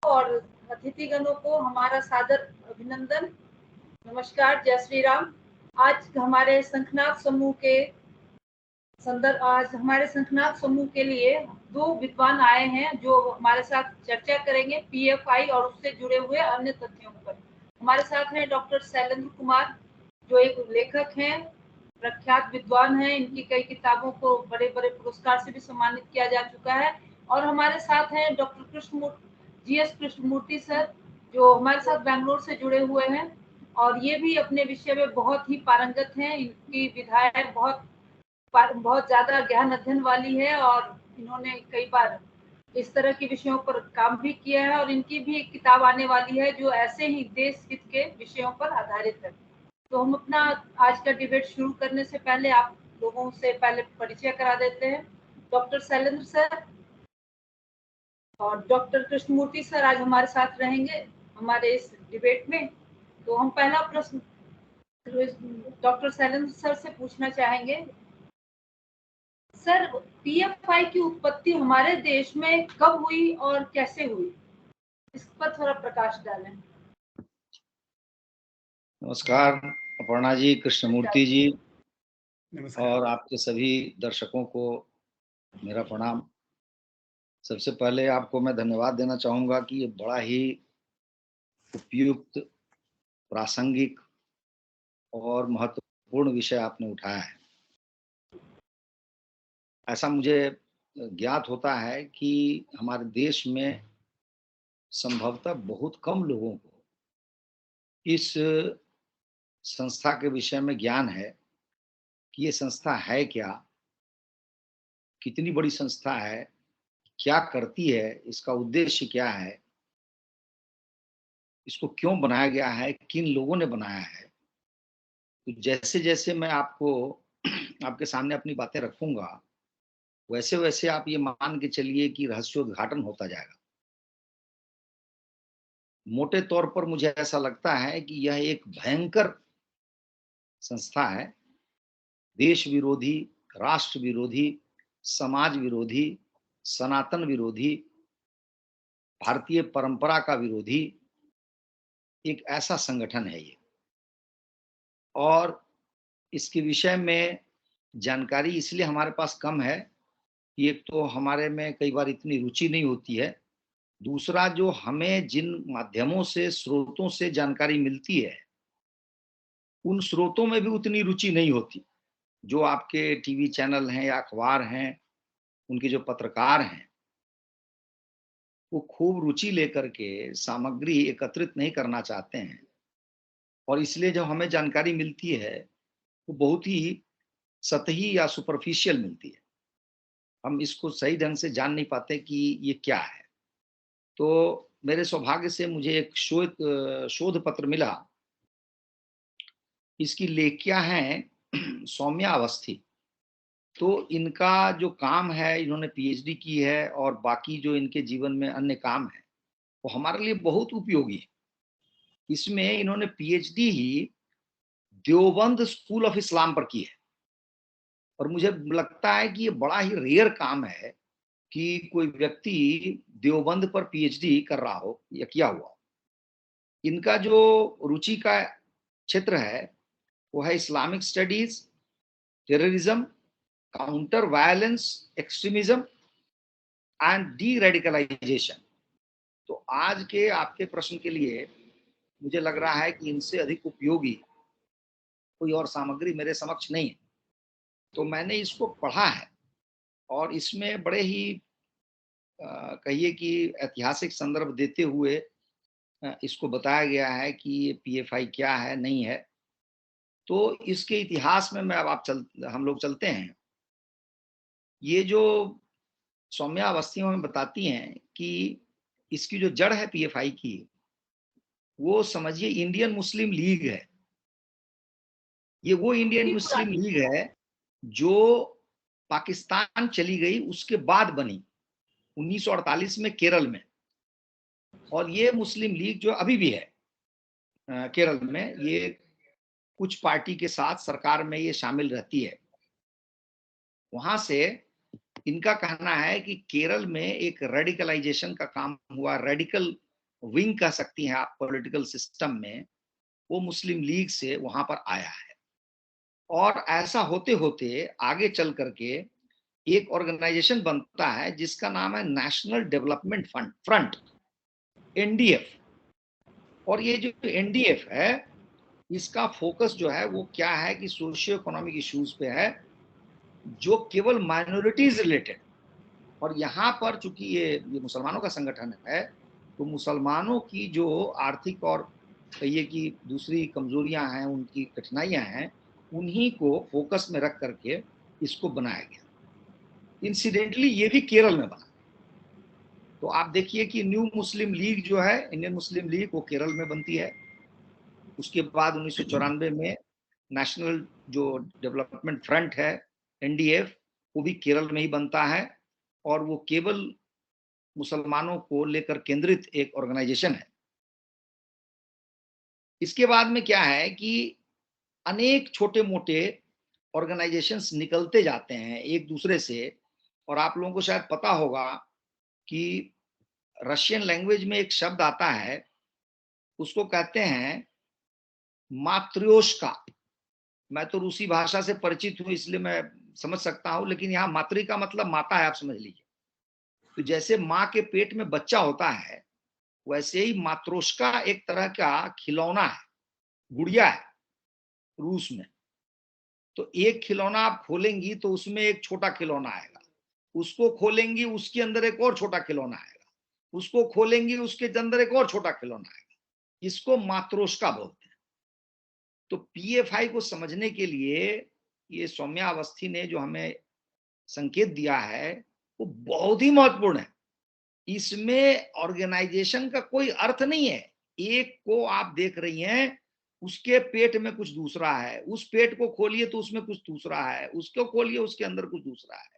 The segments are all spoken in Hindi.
और अतिथिगणों को हमारा सादर अभिनंदन। नमस्कार, जय श्री राम। आज हमारे शंखनाद समूह के लिए दो विद्वान आए हैं जो हमारे साथ चर्चा करेंगे पीएफआई और उससे जुड़े हुए अन्य तथ्यों पर। हमारे साथ हैं डॉक्टर शैलेंद्र कुमार, जो एक लेखक हैं, प्रख्यात विद्वान हैं। इनकी कई किताबों को बड़े बड़े पुरस्कार से भी सम्मानित किया जा चुका है। और हमारे साथ हैं डॉक्टर जीएस कृष्णमूर्ति सर, जो हमारे साथ बैंगलोर से जुड़े हुए हैं और ये भी अपने विषय में बहुत ही पारंगत हैं। इनकी विधाएं बहुत ज्यादा ज्ञान अध्ययन वाली है और इन्होंने कई बार इस तरह के विषयों पर काम भी किया है और इनकी भी एक किताब आने वाली है जो ऐसे ही देश हित के विषयों पर आधारित है। तो हम अपना आज का डिबेट शुरू करने से पहले आप लोगों से पहले परिचय करा देते हैं। डॉक्टर शैलेंद्र सर और डॉक्टर कृष्णमूर्ति सर आज हमारे साथ रहेंगे हमारे इस डिबेट में। तो हम पहला प्रश्न डॉक्टर शैलेंद्र सर से पूछना चाहेंगे। सर, पीएफआई की उत्पत्ति हमारे देश में कब हुई और कैसे हुई, इस पर थोड़ा प्रकाश डालें। नमस्कार अपर्णा जी, कृष्णमूर्ति जी और आपके सभी दर्शकों को मेरा प्रणाम। सबसे पहले आपको मैं धन्यवाद देना चाहूँगा कि ये बड़ा ही उपयुक्त, प्रासंगिक और महत्वपूर्ण विषय आपने उठाया है। ऐसा मुझे ज्ञात होता है कि हमारे देश में संभवतः बहुत कम लोगों को इस संस्था के विषय में ज्ञान है कि ये संस्था है क्या, कितनी बड़ी संस्था है, क्या करती है, इसका उद्देश्य क्या है, इसको क्यों बनाया गया है, किन लोगों ने बनाया है। तो जैसे जैसे मैं आपको आपके सामने अपनी बातें रखूंगा, वैसे वैसे आप ये मान के चलिए कि रहस्योद्घाटन होता जाएगा। मोटे तौर पर मुझे ऐसा लगता है कि यह एक भयंकर संस्था है, देश विरोधी, राष्ट्र विरोधी, समाज विरोधी, सनातन विरोधी, भारतीय परंपरा का विरोधी एक ऐसा संगठन है ये। और इसके विषय में जानकारी इसलिए हमारे पास कम है कि एक तो हमारे में कई बार इतनी रुचि नहीं होती है, दूसरा जो हमें जिन माध्यमों से, स्रोतों से जानकारी मिलती है, उन स्रोतों में भी उतनी रुचि नहीं होती। जो आपके टीवी चैनल हैं या अखबार हैं, उनके जो पत्रकार हैं, वो खूब रुचि लेकर के सामग्री एकत्रित नहीं करना चाहते हैं और इसलिए जो हमें जानकारी मिलती है वो बहुत ही सतही या सुपरफिशियल मिलती है। हम इसको सही ढंग से जान नहीं पाते कि ये क्या है। तो मेरे सौभाग्य से मुझे एक शोध पत्र मिला। इसकी लेखिका हैं सौम्या अवस्थी। तो इनका जो काम है, इन्होंने पीएचडी की है और बाकी जो इनके जीवन में अन्य काम है वो हमारे लिए बहुत उपयोगी है। इसमें इन्होंने PhD he Deoband school of Islam पर की है और मुझे लगता है कि ये बड़ा ही रेयर काम है कि कोई व्यक्ति देवबंद पर पीएचडी कर रहा हो या किया हुआ। इनका जो रुचि का क्षेत्र है वो है Islamic studies, terrorism, counter violence, extremism and deradicalisation. तो आज के आपके प्रश्न के लिए मुझे लग रहा है कि इनसे अधिक उपयोगी कोई और सामग्री मेरे समक्ष नहीं है। तो मैंने इसको पढ़ा है और इसमें बड़े ही कहिए कि ऐतिहासिक संदर्भ देते हुए इसको बताया गया है कि ये पीएफआई क्या है, नहीं है। तो इसके इतिहास में मैं अब हम लोग चलते हैं। ये जो सौम्या अवस्थी हमें बताती हैं कि इसकी जो जड़ है पीएफआई की, वो समझिए इंडियन मुस्लिम लीग है। ये वो इंडियन मुस्लिम लीग है जो पाकिस्तान चली गई उसके बाद बनी 1948 में केरल में। और ये मुस्लिम लीग जो अभी भी है केरल में, ये कुछ पार्टी के साथ सरकार में ये शामिल रहती है। वहां से इनका कहना है कि केरल में एक रेडिकलाइजेशन का काम हुआ, रेडिकल विंग कह सकती हैं आप पॉलिटिकल सिस्टम में, वो मुस्लिम लीग से वहां पर आया है। और ऐसा होते होते आगे चल करके एक ऑर्गेनाइजेशन बनता है जिसका नाम है national development fund front, NDF. और ये जो एनडीएफ है, इसका फोकस जो है वो क्या है कि सोशियो इकोनॉमिक इश्यूज पे है, जो केवल माइनॉरिटीज रिलेटेड। और यहाँ पर चूंकि ये मुसलमानों का संगठन है, तो मुसलमानों की जो आर्थिक और कहिए कि दूसरी कमजोरियां हैं, उनकी कठिनाइयां हैं, उन्हीं को फोकस में रख करके इसको बनाया गया। इंसिडेंटली ये भी केरल में बना। तो आप देखिए कि न्यू मुस्लिम लीग जो है, इंडियन मुस्लिम लीग, वो केरल में बनती है। उसके बाद 1994 में नेशनल जो डेवलपमेंट फ्रंट है, एनडीएफ, वो भी केरल में ही बनता है। और वो केवल मुसलमानों को लेकर केंद्रित एक ऑर्गेनाइजेशन है। इसके बाद में क्या है कि अनेक छोटे मोटे ऑर्गेनाइजेशंस निकलते जाते हैं एक दूसरे से। और आप लोगों को शायद पता होगा कि रशियन लैंग्वेज में एक शब्द आता है, उसको कहते हैं मात्र्योश्का। मैं तो रूसी भाषा से परिचित हूं इसलिए मैं समझ सकता हूं, लेकिन यहाँ मातृ का मतलब माता है, आप समझ लीजिए। तो जैसे माँ के पेट में बच्चा होता है, वैसे ही मात्रोश्का एक तरह का खिलौना है, गुड़िया है रूस में। तो एक खिलौना आप खोलेंगी तो उसमें एक छोटा खिलौना आएगा, उसको खोलेंगी उसके अंदर एक और छोटा खिलौना आएगा, उसको खोलेंगी उसके अंदर एक और छोटा खिलौना आएगा। इसको मात्रोश्का बोलते हैं। तो पीएफआई को समझने के लिए ये सौम्या अवस्थी ने जो हमें संकेत दिया है, वो बहुत ही महत्वपूर्ण है। इसमें ऑर्गेनाइजेशन का कोई अर्थ नहीं है। एक को आप देख रही हैं, उसके पेट में कुछ दूसरा है, उस पेट को खोलिए तो उसमें कुछ दूसरा है, उसको खोलिए उसके अंदर कुछ दूसरा है।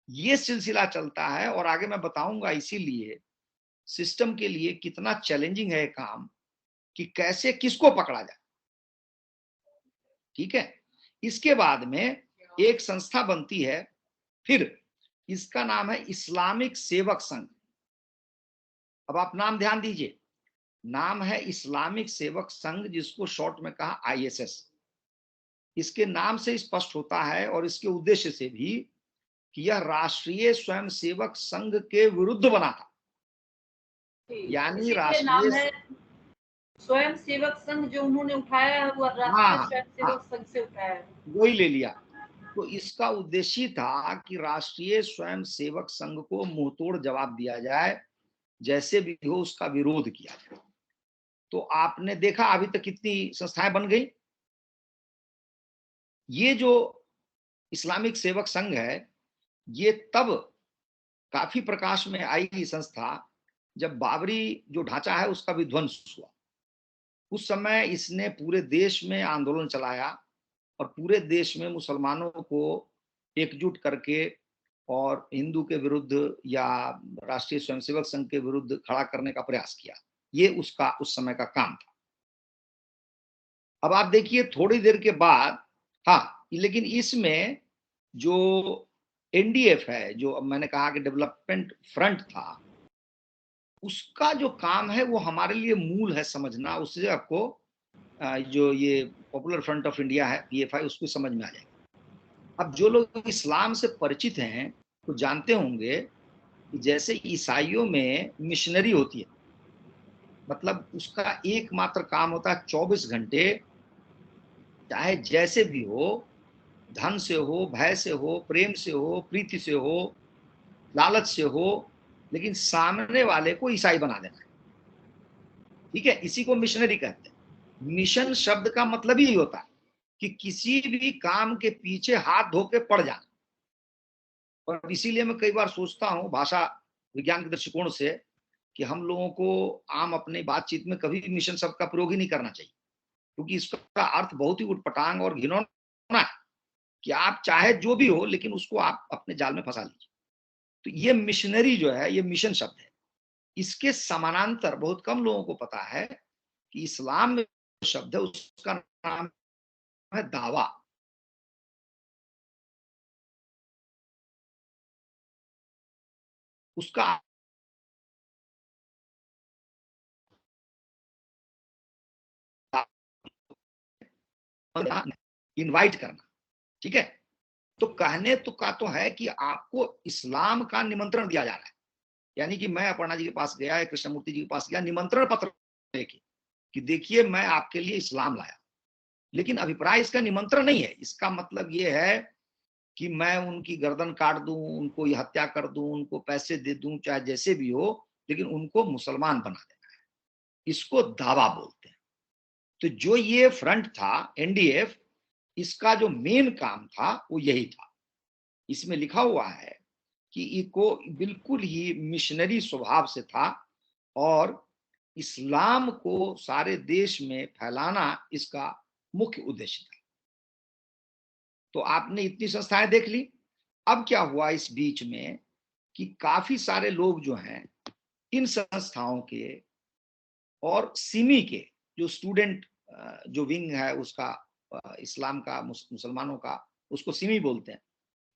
ये सिलसिला चलता है। और आगे मैं बताऊंगा इसीलिए सिस्टम के लिए कितना चैलेंजिंग है काम, कि कैसे किसको पकड़ा जाए। ठीक है। इसके बाद में एक संस्था बनती है, फिर इसका नाम है इस्लामिक सेवक संघ। अब आप नाम ध्यान दीजिए, नाम है इस्लामिक सेवक संघ, जिसको शॉर्ट में कहा आईएसएस। इसके नाम से स्पष्ट होता है और इसके उद्देश्य से भी कि यह राष्ट्रीय स्वयंसेवक संघ के विरुद्ध बना था। यानी इसीलिए राष्ट्रीय, नाम है स्वयं सेवक संघ। जो उन्होंने उठाया है वो राष्ट्रीय हाँ स्वयं हाँ, सेवक संघ से उठाया है। वही ले लिया। तो इसका उद्देश्य था कि राष्ट्रीय स्वयंसेवक संघ को मुंहतोड़ जवाब दिया जाए, जैसे भी हो उसका विरोध किया जाए। तो आपने देखा अभी तक कितनी संस्थाएं बन गई। ये जो इस्लामिक सेवक संघ है, ये तब काफी प्रकाश में आई ये संस्था जब बाबरी जो ढांचा है उसका विध्वंस हुआ। उस समय इसने पूरे देश में आंदोलन चलाया और पूरे देश में मुसलमानों को एकजुट करके और हिंदू के विरुद्ध या राष्ट्रीय स्वयंसेवक संघ के विरुद्ध खड़ा करने का प्रयास किया। ये उसका उस समय का काम था। अब आप देखिए थोड़ी देर के बाद, हाँ, लेकिन इसमें जो एनडीएफ है, जो अब मैंने कहा कि डेवलपमेंट फ्रंट था, उसका जो काम है वो हमारे लिए मूल है समझना। उससे आपको जो ये पॉपुलर फ्रंट ऑफ इंडिया है पीएफआई, उसको समझ में आ जाएगा। अब जो लोग इस्लाम से परिचित हैं तो जानते होंगे कि जैसे ईसाइयों में मिशनरी होती है, मतलब उसका एकमात्र काम होता है 24 घंटे, चाहे जैसे भी हो, धन से हो, भय से हो, प्रेम से हो, प्रीति से हो, लालच से हो, लेकिन सामने वाले को ईसाई बना देना है। ठीक है, इसी को मिशनरी कहते हैं। मिशन शब्द का मतलब ही होता है कि किसी भी काम के पीछे हाथ धो के पड़ जाना। और इसीलिए मैं कई बार सोचता हूं भाषा विज्ञान के दृष्टिकोण से कि हम लोगों को आम अपनी बातचीत में कभी भी मिशन शब्द का प्रयोग ही नहीं करना चाहिए, क्योंकि इसका अर्थ बहुत ही उटपटांग और घिनौना है कि आप चाहे जो भी हो लेकिन उसको आप अपने जाल में फंसा लीजिए। तो ये मिशनरी जो है, ये मिशन शब्द है। इसके समानांतर बहुत कम लोगों को पता है कि इस्लाम में शब्द है, उसका नाम है दावा। उसका इनवाइट करना, ठीक है। तो कहने तो का तो है कि आपको इस्लाम का निमंत्रण दिया जा रहा है, यानी कि मैं अपर्णा जी के पास गया है, कृष्णमूर्ति जी के पास गया, निमंत्रण पत्र लेके कि देखिए मैं आपके लिए इस्लाम लाया, लेकिन अभिप्राय इसका निमंत्रण नहीं है। इसका मतलब ये है कि मैं उनकी गर्दन काट दूं, उनको हत्या कर दूं, उनको पैसे दे दूं, चाहे जैसे भी हो, लेकिन उनको मुसलमान बना देना है, इसको दावा बोलते हैं। तो जो ये फ्रंट था एनडीएफ, इसका जो मेन काम था वो यही था। इसमें लिखा हुआ है कि इको बिल्कुल ही मिशनरी स्वभाव से था और इस्लाम को सारे देश में फैलाना इसका मुख्य उद्देश्य था। तो आपने इतनी संस्थाएं देख ली। अब क्या हुआ इस बीच में कि काफी सारे लोग जो हैं इन संस्थाओं के और सिमी के जो स्टूडेंट जो विंग है उसका, इस्लाम का, मुसलमानों का, उसको सिमी बोलते हैं।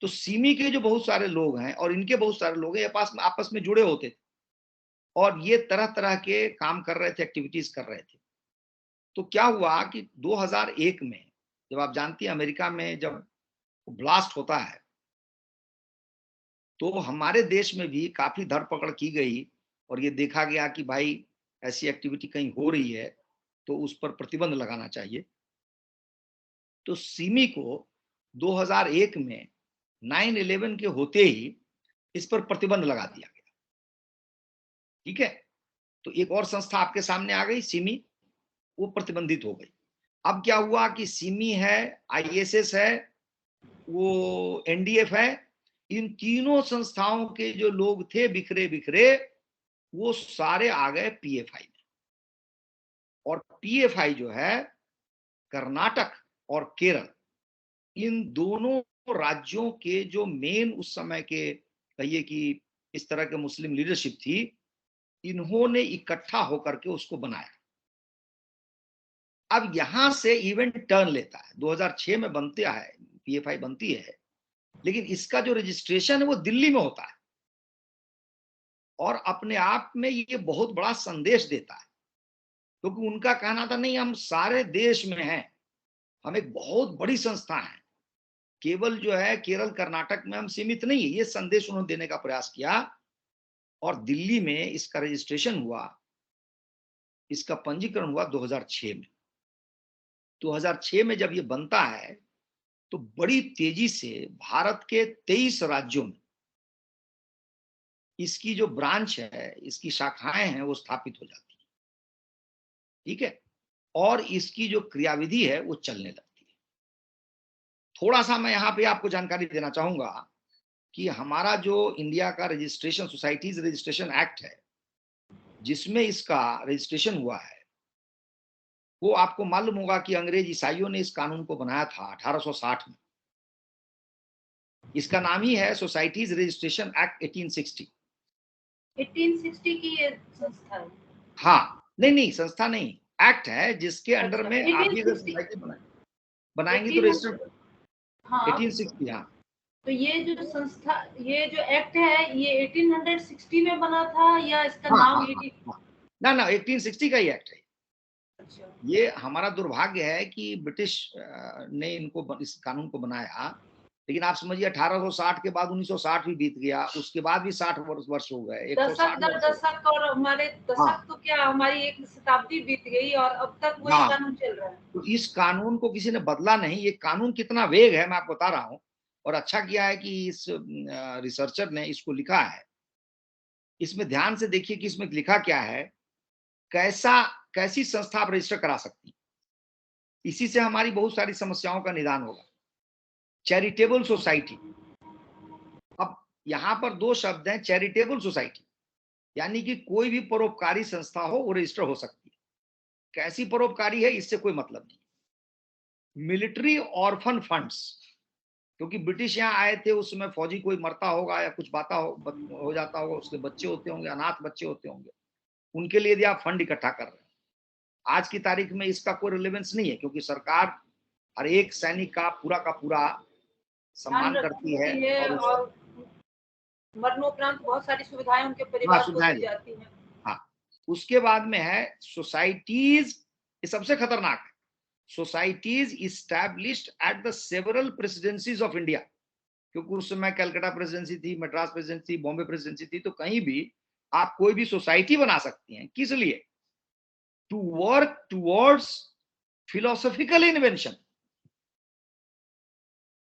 तो सिमी के जो बहुत सारे लोग हैं और इनके बहुत सारे लोग हैं, ये आपस में जुड़े होते थे और ये तरह तरह के काम कर रहे थे, एक्टिविटीज कर रहे थे। तो क्या हुआ कि 2001 में, जब आप जानती हैं अमेरिका में जब ब्लास्ट होता है, तो हमारे देश में भी काफी धरपकड़ की गई और ये देखा गया कि भाई ऐसी एक्टिविटी कहीं हो रही है तो उस पर प्रतिबंध लगाना चाहिए। तो सिमी को 2001 में 9/11 के होते ही इस पर प्रतिबंध लगा दिया गया, ठीक है। तो एक और संस्था आपके सामने आ गई, सिमी, वो प्रतिबंधित हो गई। अब क्या हुआ कि सिमी है, आईएसएस है, वो एनडीएफ है, इन तीनों संस्थाओं के जो लोग थे बिखरे बिखरे, वो सारे आ गए पीएफआई में। और पीएफआई जो है कर्नाटक और केरल, इन दोनों राज्यों के जो मेन उस समय के, कहिए कि इस तरह के मुस्लिम लीडरशिप थी, इन्होंने इकट्ठा होकर के उसको बनाया। अब यहां से इवेंट टर्न लेता है। 2006 में बनता है, पीएफआई बनती है, लेकिन इसका जो रजिस्ट्रेशन है वो दिल्ली में होता है और अपने आप में ये बहुत बड़ा संदेश देता है, क्योंकि उनका कहना था नहीं, हम सारे देश में हैं, हम एक बहुत बड़ी संस्था है, केवल जो है केरल कर्नाटक में हम सीमित नहीं है। ये संदेश उन्होंने देने का प्रयास किया और दिल्ली में इसका रजिस्ट्रेशन हुआ, इसका पंजीकरण हुआ 2006 में। 2006 में जब ये बनता है तो बड़ी तेजी से भारत के 23 राज्यों में इसकी जो ब्रांच है, इसकी शाखाएं हैं, वो स्थापित हो जाती है, ठीक है। और इसकी जो क्रियाविधि है वो चलने लगती है। थोड़ा सा मैं यहाँ पे आपको जानकारी देना चाहूंगा कि हमारा जो इंडिया का रजिस्ट्रेशन, सोसाइटीज रजिस्ट्रेशन एक्ट है, जिसमें इसका रजिस्ट्रेशन हुआ है, वो आपको मालूम होगा कि अंग्रेज ईसाइयों ने इस कानून को बनाया था 1860 में। इसका नाम ही है सोसाइटीज रजिस्ट्रेशन एक्ट 1860। 1860 की ये संस्था है? हाँ, नहीं संस्था नहीं, एक्ट है जिसके अंडर अच्छा, में आप भी अगर 1860 सोसाइटी बनाएंगी तो रजिस्टर हाँ। 1860। हाँ, तो ये जो संस्था, ये जो एक्ट है, ये 1860 में बना था या इसका हाँ, नाम हाँ, हाँ, हाँ। ना 1860 का ही एक्ट है। अच्छा, ये हमारा दुर्भाग्य है कि ब्रिटिश ने इनको, इस कानून को बनाया, लेकिन आप समझिए 1860 के बाद 1960 भी बीत गया, उसके बाद भी 60 वर्ष हो गए, दशक 160 दर वर्ष हो गए। दशक, और हमारे हाँ, दशक तो क्या, हमारी एक शताब्दी बीत गई और अब तक वही हाँ। कानून चल रहा है। तो इस कानून को किसी ने बदला नहीं। ये कानून कितना वेग है मैं आपको बता रहा हूँ, और अच्छा किया है कि इस रिसर्चर ने इसको लिखा है। इसमें ध्यान से देखिए कि इसमें लिखा क्या है, कैसी संस्था आप रजिस्टर करा सकती, इसी से हमारी बहुत सारी समस्याओं का निदान होगा। Charitable society. अब यहाँ पर दो शब्द हैं, चैरिटेबल सोसाइटी, यानी कि कोई भी परोपकारी संस्था हो वो रजिस्टर हो सकती है। कैसी परोपकारी है इससे कोई मतलब नहीं। मिलिट्री ऑर्फन फंड्स, क्योंकि ब्रिटिश यहाँ आए थे उस समय, फौजी कोई मरता होगा या कुछ हो जाता होगा, उसके बच्चे होते होंगे, अनाथ बच्चे होते होंगे, उनके लिए यदि आप फंड इकट्ठा कर रहे हैं, आज की तारीख में इसका कोई रिलेवेंस नहीं है, क्योंकि सरकार हर एक सैनिक का पूरा ध्यान सम्मान करती है रखती है और उस, और मरणोपरांत बहुत सारी सुविधाएं उनके हाँ, परिवार को सुविधाएं दी देती जाती हैं। है। हाँ, उसके बाद में है सोसाइटीज, ये सबसे खतरनाक है। Societies established at the several presidencies of India, क्योंकि उस समय कलकत्ता प्रेसिडेंसी थी, मद्रास प्रेसिडेंसी थी, बॉम्बे प्रेसिडेंसी थी, तो कहीं भी आप कोई भी सोसाइटी बना सकती हैं। किस लिए? To work towards philosophical invention.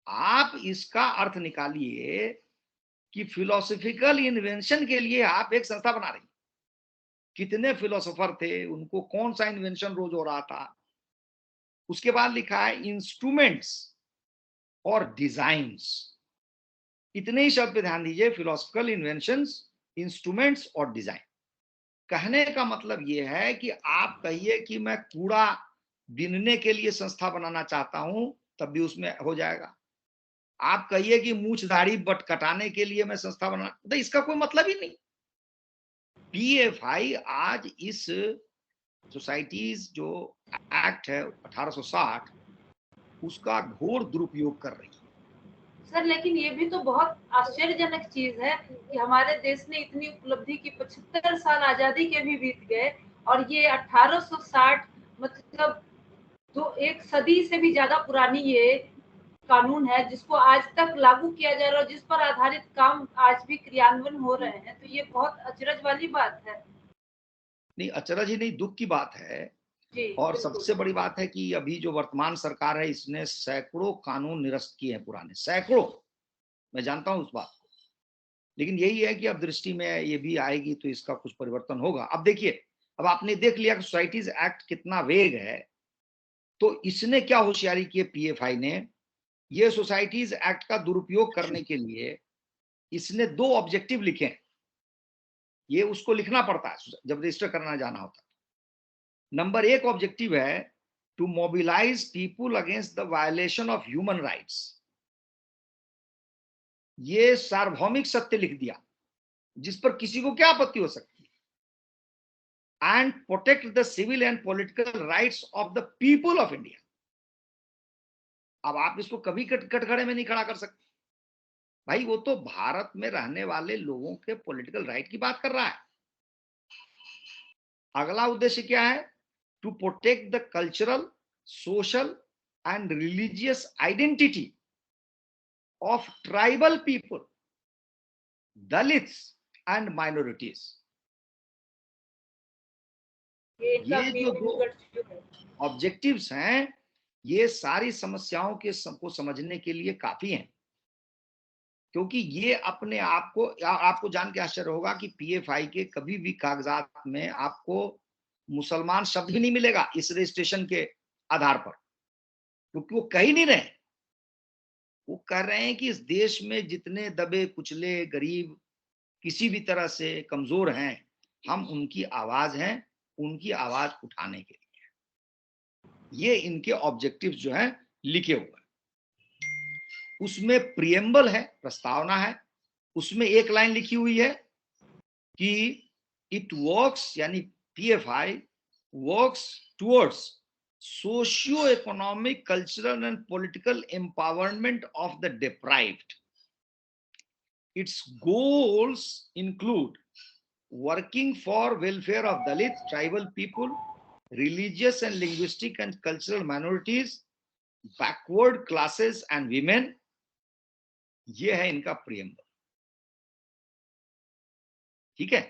आप इसका अर्थ निकालिए कि फिलोसॉफिकल इन्वेंशन के लिए आप एक संस्था बना रही। कितने फिलोसोफर थे, उनको कौन सा इन्वेंशन रोज हो रहा था। उसके बाद लिखा है इंस्ट्रूमेंट्स और डिजाइन्स। इतने ही शब्द पे ध्यान दीजिए, फिलोसॉफिकल इन्वेंशंस, इंस्ट्रूमेंट्स और डिजाइन। कहने का मतलब यह है कि आप कहिए कि मैं कूड़ा बीनने के लिए संस्था बनाना चाहता हूं, तब भी उसमें हो जाएगा। आप कहिए कि मूछ दाढ़ी बट कटाने के लिए मैं संस्था बना, तो इसका कोई मतलब ही नहीं। पीएफआई आज इस सोसाइटीज जो एक्ट है 1860 उसका घोर दुरुपयोग कर रही है। सर लेकिन ये भी तो बहुत आश्चर्यजनक चीज है कि हमारे देश ने इतनी उपलब्धि की, 75 साल आजादी के भी बीत गए और ये 1860 मतलब तो एक सदी से भी ज्यादा पुरानी ये कानून है जिसको आज तक लागू किया जा रहा है, जिस पर आधारित काम आज भी क्रियान्वयन हो रहे हैं। तो ये बहुत अचरज वाली बात है। नहीं, अचरज ही नहीं, दुख की बात है। जी और बिल्कुल। सबसे बड़ी बात है कि अभी जो वर्तमान सरकार है इसने सैकड़ों कानून निरस्त किए हैं, पुराने सैकड़ों। मैं जानता हूं उस बात को, लेकिन यही है कि अब दृष्टि में ये भी आएगी तो इसका कुछ परिवर्तन होगा। अब देखिए, अब आपने देख लिया कि सोसाइटीज एक्ट कितना वेग है, तो इसने क्या होशियारी की पीएफआई ने, ये सोसाइटीज एक्ट का दुरुपयोग करने के लिए इसने 2 ऑब्जेक्टिव लिखे हैं। ये उसको लिखना पड़ता है जब रजिस्टर करना जाना होता है। नंबर 1 ऑब्जेक्टिव है to mobilise people against the violation of human rights. ये सार्वभौमिक सत्य लिख दिया जिस पर किसी को क्या आपत्ति हो सकती है। And protect the civil and political rights of the people of India. अब आप इसको कभी कटघरे में नहीं खड़ा कर सकते भाई, वो तो भारत में रहने वाले लोगों के पॉलिटिकल राइट की बात कर रहा है। अगला उद्देश्य क्या है? To protect the cultural, social and religious identity of tribal people, Dalits and minorities. ये जो 2 ऑब्जेक्टिव्स हैं, ये सारी समस्याओं के को समझने के लिए काफी हैं। क्योंकि ये अपने आप को, आपको जान के आश्चर्य होगा कि पीएफआई के कभी भी कागजात में आपको मुसलमान शब्द भी नहीं मिलेगा इस रजिस्ट्रेशन के आधार पर, क्योंकि वो कह ही नहीं रहे। वो कह रहे हैं कि इस देश में जितने दबे कुचले गरीब किसी भी तरह से कमजोर हैं, हम उनकी आवाज हैं, उनकी आवाज उठाने के लिए ये इनके ऑब्जेक्टिव्स जो हैं लिखे हुए हैं। उसमें प्रियम्बल है, प्रस्तावना है, उसमें एक लाइन लिखी हुई है कि इट वर्क्स, यानी PFI works towards socio economic, cultural and political empowerment of the deprived. Its goals include working for welfare of Dalit, tribal people, religious and linguistic and cultural minorities, backward classes and women। ये है इनका प्रियम्बल। ठीक है,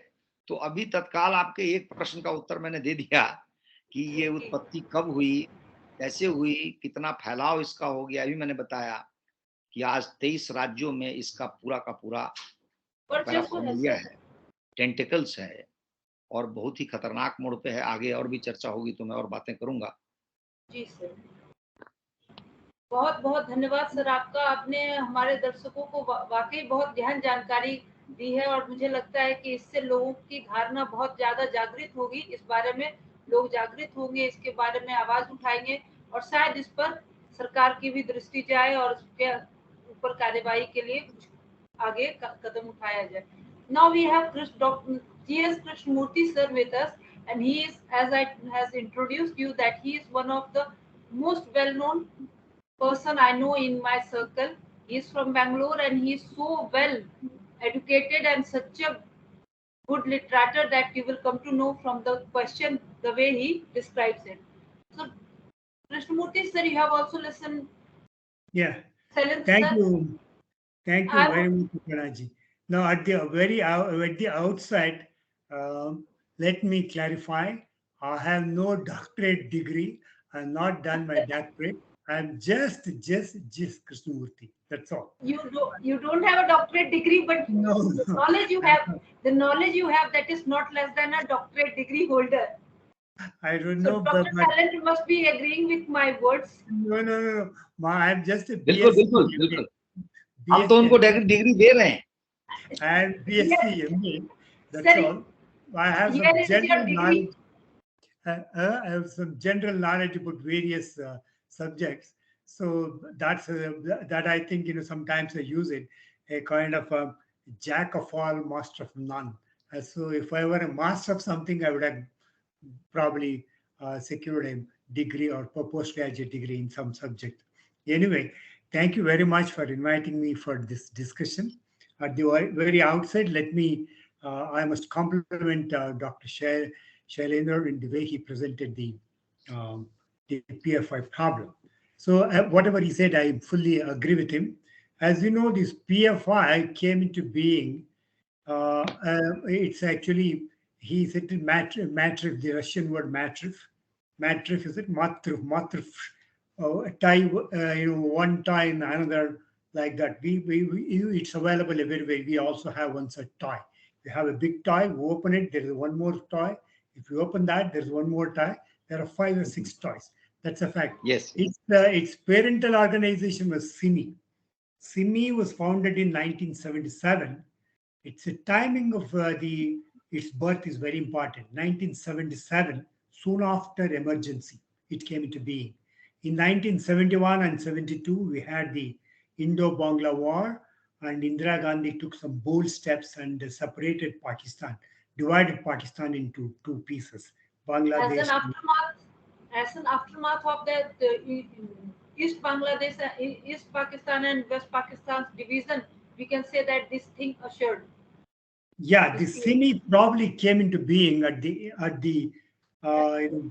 तो अभी तत्काल आपके एक प्रश्न का उत्तर मैंने दे दिया कि ये उत्पत्ति कब हुई, कैसे हुई, कितना फैलाव इसका हो गया। अभी मैंने बताया कि आज 23 राज्यों में इसका पूरा का पूरा पैराफर्नालिया है, टेंटिकल्स है और बहुत ही खतरनाक मोड़ पे है। आगे और भी चर्चा होगी तो मैं और बातें करूंगा। जी सर, बहुत बहुत धन्यवाद सर आपका। आपने हमारे दर्शकों को वाकई बहुत गहन जानकारी दी है और मुझे लगता है कि इससे लोगों की धारणा बहुत ज्यादा जागृत होगी। इस बारे में लोग जागृत होंगे, इसके बारे में आवाज उठाएंगे और शायद इस पर सरकार की भी दृष्टि जाए और उसके ऊपर कार्यवाही के लिए कुछ आगे कदम उठाया जाए। Now we have Dr. G.S. Krishnamurthy sir with us, and he is, as I has introduced you, that he is one of the most well-known person I know in my circle. He is from Bangalore and he is so well educated and such a good literature that you will come to know from the question, the way he describes it. So Krishnamurti sir, you have also listened. Yeah. Silent Thank sir. you. Thank you I very would, much, Panaji. Now, at the outset, let me clarify. I have no doctorate degree. I'm not done my doctorate. I'm just Krishnamurti. That's all. you don't have a doctorate degree, but No, the no. knowledge you I'm have, not- the knowledge you have, that is not less than a doctorate degree holder. I don't So know, Dr. but Talent must be agreeing with my words. no, no, no, no. I'm just a बिल्कुल BSc बिल्कुल MA. बिल्कुल हम तो उनको BSc डिग्री दे रहे हैं. and Here, BSc MA. That's sir, all. I have here some is your general degree. knowledge. I have some general knowledge about various subjects. So that I think sometimes I use it a kind of a jack of all, master of none. So if I were a master of something, I would have probably secured a degree or postgraduate degree in some subject. Anyway, thank you very much for inviting me for this discussion. At the very outset, I must compliment Dr. Shailendra in the way he presented um, the PFI problem. So whatever he said, I fully agree with him. As you know, this PFI came into being. It's actually he said matrif, the Russian word matrif. Matrif is it matrif? A tie, one tie and another like that. It's available everywhere. We also have one such toy. We have a big toy. We open it. There is one more toy. If you open that, there's one more toy. There are 5 or 6 toys. That's a fact. Yes. Its parental organization was CIMI. CIMI was founded in 1977. It's a timing of the its birth is very important. 1977, soon after emergency, it came into being. In 1971 and 72, we had the Indo-Bangla War, and Indira Gandhi took some bold steps and separated Pakistan, divided Pakistan into 2 pieces, As an Bangladesh. aftermath, of that East Bangladesh, East Pakistan and West Pakistan's division, we can say that this thing assured. Yeah, the This period. CIMI probably came into being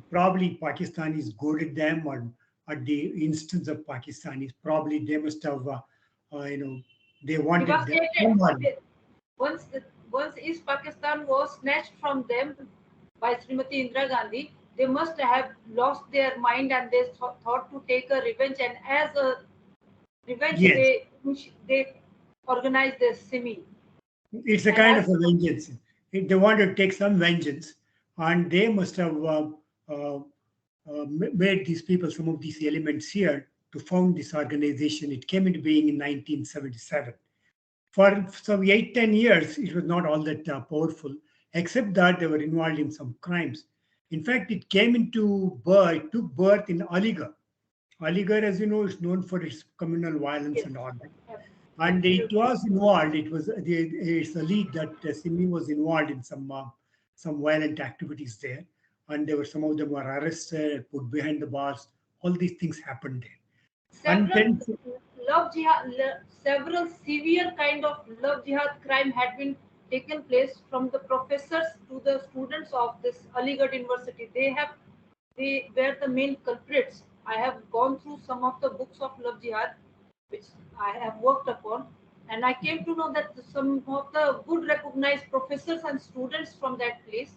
probably Pakistanis goaded them, or at the instance of Pakistanis, probably they must have they wanted them. Devastated. Once, once East Pakistan was snatched from them by Srimati Indira Gandhi, they must have lost their mind and they thought to take a revenge. And as a revenge, Yes, they organized the Simi. it's a And kind of as a vengeance. They wanted to take some vengeance, and they must have made these people, some of these elements here, to found this organization. It came into being in 1977. For some 8-10 years, it was not all that powerful, except that they were involved in some crimes. In fact, it took birth in Aligarh. Aligarh, as you know, is known for its communal violence yes, and all that. ab- And it absolutely. was involved. It's alleged that Simi was involved in some violent activities there, and there were some of them were arrested, put behind the bars. All these things happened there. And Several then several severe kind of love jihad crime had been taken place from the professors to the students of this Aligarh University. They were the main culprits. I have gone through some of the books of love jihad, which I have worked upon, and I came to know that some of the good recognized professors and students from that place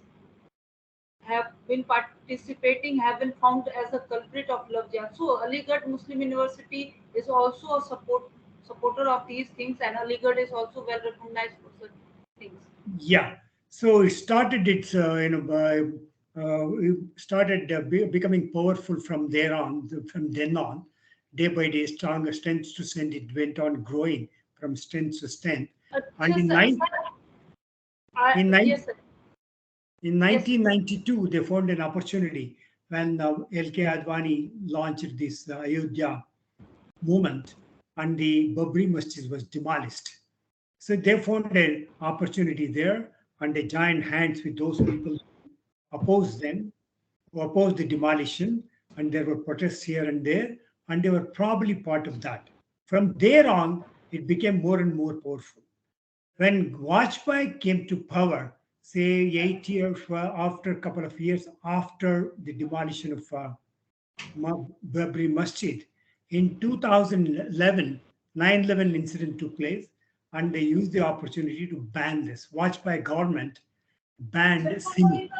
have been participating, have been found as a culprit of love jihad. So Aligarh Muslim University is also a supporter of these things, and Aligarh is also well recognized for such things. yeah, so it started its it started becoming powerful from there on. From then on, day by day, stronger, strength to strength, it went on growing from strength to strength. And Yes, sir. Sir, in, nine, yes, sir. in Yes, 1992, they found an opportunity when L.K. Advani launched this Ayodhya movement, and the Babri Masjid was demolished. So they found an opportunity there, and they joined hands with those people who opposed them, who opposed the demolition, and there were protests here and there, and they were probably part of that. From there on, it became more and more powerful. When Vajpayee came to power, say 8 years after, a couple of years after the demolition of Babri Masjid. In 2011, 9/11 incident took place, and they used the opportunity to ban this. Vajpayee government banned Simi.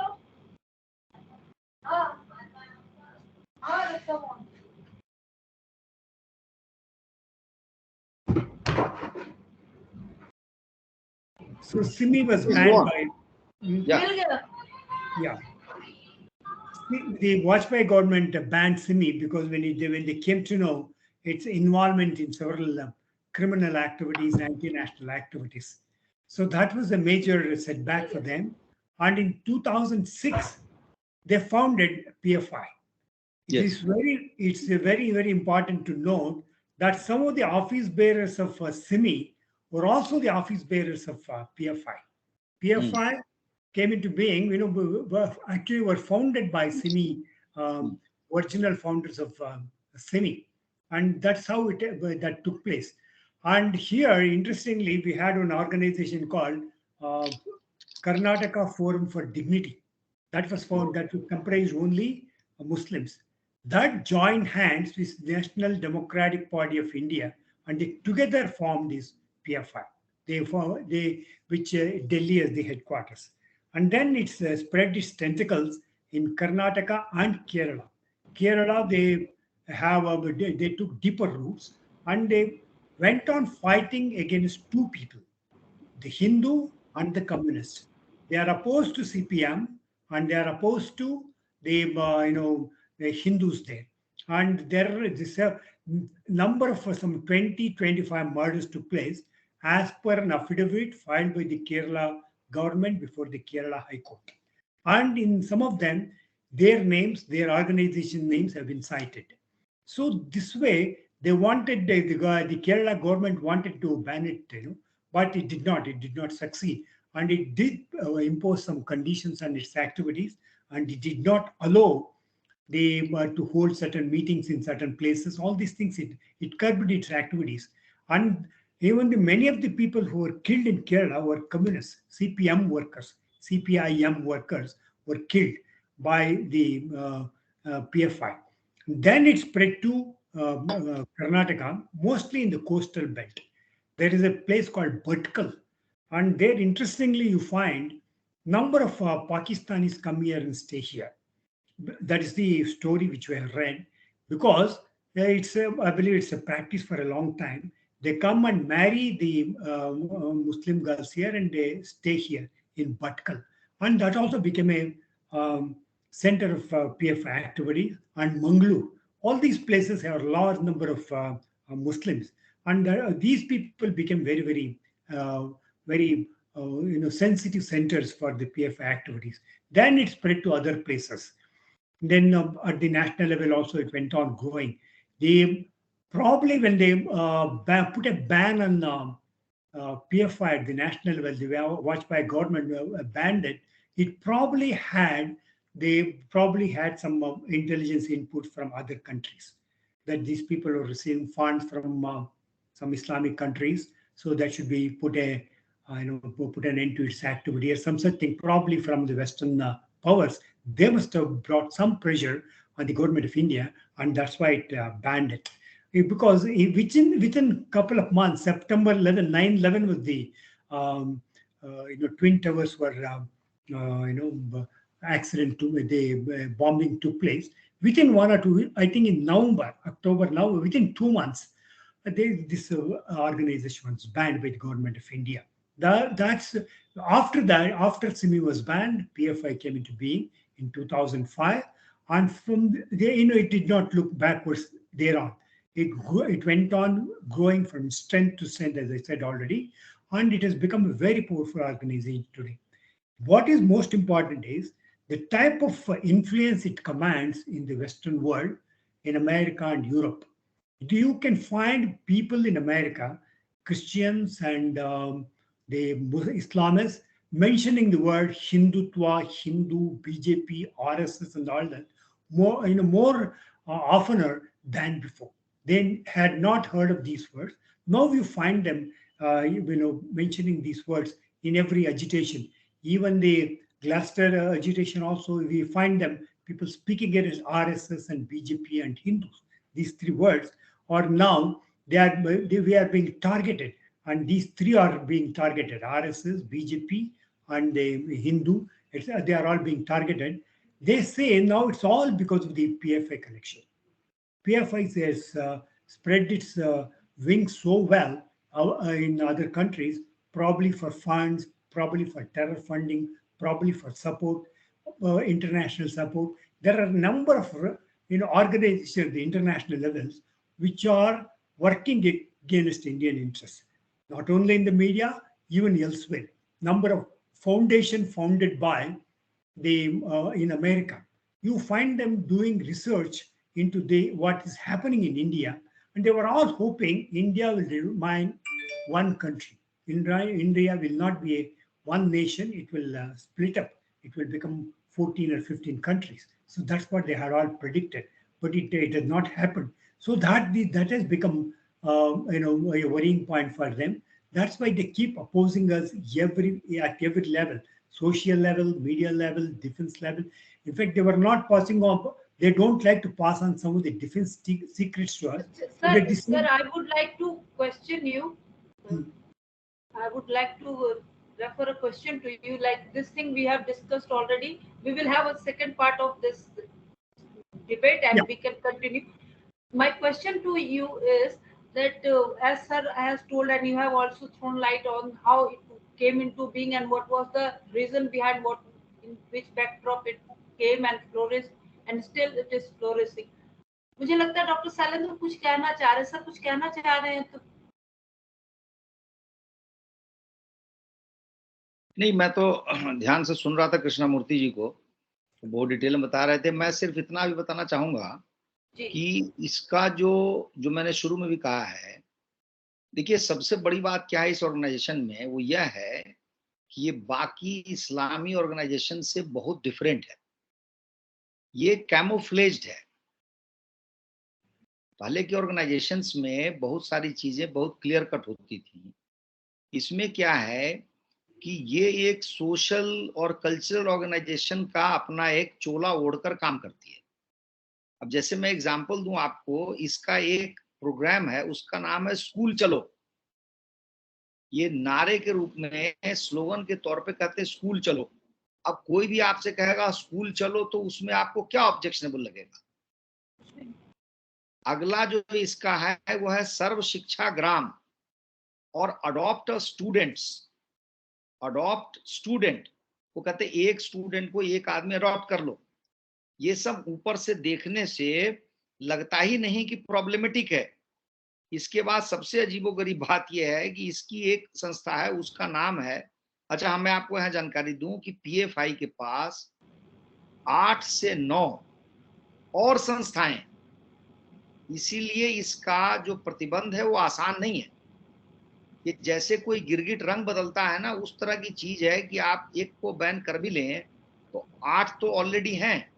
So Simi was Please banned go on. by. Yeah. Yeah. The Vajpayee government banned Simi because when they came to know its involvement in several criminal activities, anti-national activities. So that was a major setback for them. And in 2006, they founded PFI. Yes. It's very important to note that some of the office bearers of Simi were also the office bearers of PFI. PFI came into being, actually were founded by Simi, original founders of Simi, and that's how that took place. And here, interestingly, we had an organization called uh, Karnataka Forum for Dignity. That was found that comprised only Muslims. That joined hands with National Democratic Party of India, and they together formed this PFI. Which Delhi as the headquarters, and then it's spread its tentacles in Karnataka and Kerala. Kerala, they took deeper roots, and they went on fighting against two people, the Hindu and the communist. They are opposed to CPM, and they are opposed to the the Hindus there. And there is a number of some 20-25 murders took place as per an affidavit filed by the Kerala government before the Kerala High Court. And in some of them, their names, their organization names have been cited. So this way, they wanted the Kerala government wanted to ban it, but it did not. It did not succeed, and it did impose some conditions on its activities, and it did not allow they to hold certain meetings in certain places. All these things, it curbed its activities, and even many of the people who were killed in Kerala were communists, CPM workers, CPIM workers were killed by the PFI. Then it spread to Karnataka, mostly in the coastal belt. There is a place called Bhatkal, and there, interestingly, you find number of Pakistanis come here and stay here. That is the story which we have read, because I believe it's a practice for a long time. They come and marry the Muslim girls here, and they stay here in Bhatkal, and that also became a center of PF activity. And Mangalore, all these places have a large number of Muslims, and these people became uh, very sensitive centers for the PF activities. Then it spread to other places. Then at the national level also it went on growing. They probably, when they put a ban on PFI at the national level, the Vajpayee government banned it. They probably had some intelligence input from other countries, that these people are receiving funds from some Islamic countries, so that should be put an end to its activity or some such thing. Probably from the Western powers, they must have brought some pressure on the government of India, and that's why it banned it. Because within couple of months, September 11, 9/11 was the Twin Towers were accident to the bombing took place. Within 1 or 2, I think in November, October, now within 2 months, this organization was banned by the government of India. That's after that. After Simi was banned, PFI came into being in 2005, and from there, it did not look backwards thereon. It went on growing from strength to strength, as I said already, and it has become a very powerful organization today. What is most important is the type of influence it commands in the Western world, in America and Europe. You can find people in America, Christians and the Islamists, mentioning the word Hindutva, Hindu, BJP, RSS, and all that more oftener than before. They had not heard of these words. Now you find them, mentioning these words in every agitation. Even the Gloucester agitation, also we find them people speaking against RSS and BJP and Hindus, these three words, or now we are being targeted, and these three are being targeted: RSS, BJP, and the Hindu. They are all being targeted. They say now it's all because of the PFI connection. PFI has spread its wings so well in other countries, probably for funds, probably for terror funding, probably for support, international support. There are a number of organizations at the international levels which are working against Indian interests, not only in the media, even elsewhere. Number of foundations founded by the in America. You find them doing research into what is happening in India, and they were all hoping India will remain one country. India will not be one nation; it will split up. It will become 14 or 15 countries. So that's what they had all predicted, but it has not happened. So that has become a worrying point for them. That's why they keep opposing us at every level: social level, media level, defense level. In fact, they were not passing on. They don't like to pass on some of the defense secrets to us. Sir, I would like to question you. Hmm. I would like to refer a question to you. Like this thing we have discussed already. We will have a second part of this debate, and Yeah. we can continue. My question to you is that, as sir has told, and you have also thrown light on how it came into being and what was the reason behind what, in which backdrop it came and flourished, and still it is flourishing. मुझे लगता है डॉक्टर शैलेंद्र कुछ कहना चाह रहे हैं। सर कुछ कहना चाह रहे हैं तो नहीं, मैं तो ध्यान से सुन रहा था कृष्णामूर्ति जी को, बहुत डिटेल में बता रहे थे। मैं सिर्फ इतना भी बताना चाहूंगा कि इसका जो मैंने शुरू में भी कहा है, देखिए सबसे बड़ी बात क्या है इस ऑर्गेनाइजेशन में, वो यह है कि ये बाकी इस्लामी ऑर्गेनाइजेशन से बहुत डिफरेंट है। ये कैमोफ्लेज्ड है। पहले के ऑर्गेनाइजेशंस में बहुत सारी चीजें बहुत क्लियर कट होती थी। इसमें क्या है कि ये एक सोशल और कल्चरल ऑर्गेनाइजेशन का अपना एक चोला ओढ़कर काम करती है। अब जैसे मैं एग्जांपल दूं आपको, इसका एक प्रोग्राम है, उसका नाम है स्कूल चलो। ये नारे के रूप में, स्लोगन के तौर पे कहते हैं स्कूल चलो। अब कोई भी आपसे कहेगा स्कूल चलो तो उसमें आपको क्या ऑब्जेक्शनेबल लगेगा? अगला जो इसका है वो है सर्व शिक्षा ग्राम और अडॉप्ट स्टूडेंट्स। अडॉप्ट स्टूडेंट, वो कहते हैं एक स्टूडेंट को एक आदमी अडॉप्ट कर लो। ये सब ऊपर से देखने से लगता ही नहीं कि प्रॉब्लमेटिक है। इसके बाद सबसे अजीबोगरीब बात यह है कि इसकी एक संस्था है, उसका नाम है, अच्छा मैं आपको यहाँ जानकारी दूं कि पीएफआई के पास 8 से 9 और संस्थाएं, इसीलिए इसका जो प्रतिबंध है वो आसान नहीं है। ये जैसे कोई गिरगिट रंग बदलता है ना, उस तरह की चीज है कि आप एक को बैन कर भी लें तो 8 तो ऑलरेडी हैं,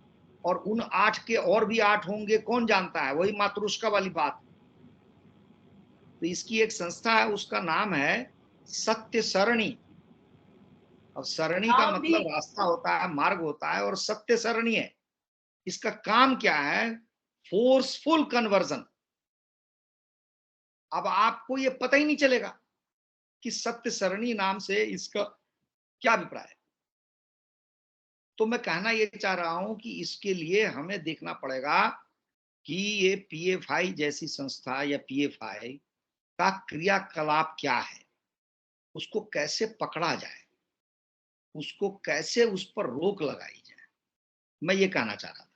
और उन 8 के और भी 8 होंगे कौन जानता है। वही मातृष्का वाली बात। तो इसकी एक संस्था है, उसका नाम है सत्य सरणी। और सरणी का मतलब रास्ता होता है, मार्ग होता है, और सत्य सरणी है। इसका काम क्या है? Forceful conversion. अब आपको ये पता ही नहीं चलेगा कि सत्य सरणी नाम से इसका क्या अभिप्राय है। तो मैं कहना ये चाह रहा हूं कि इसके लिए हमें देखना पड़ेगा कि ये पीएफआई जैसी संस्था या पीएफआई का क्रियाकलाप क्या है, उसको कैसे पकड़ा जाए, उसको कैसे उस पर रोक लगाई जाए, मैं ये कहना चाह रहा था।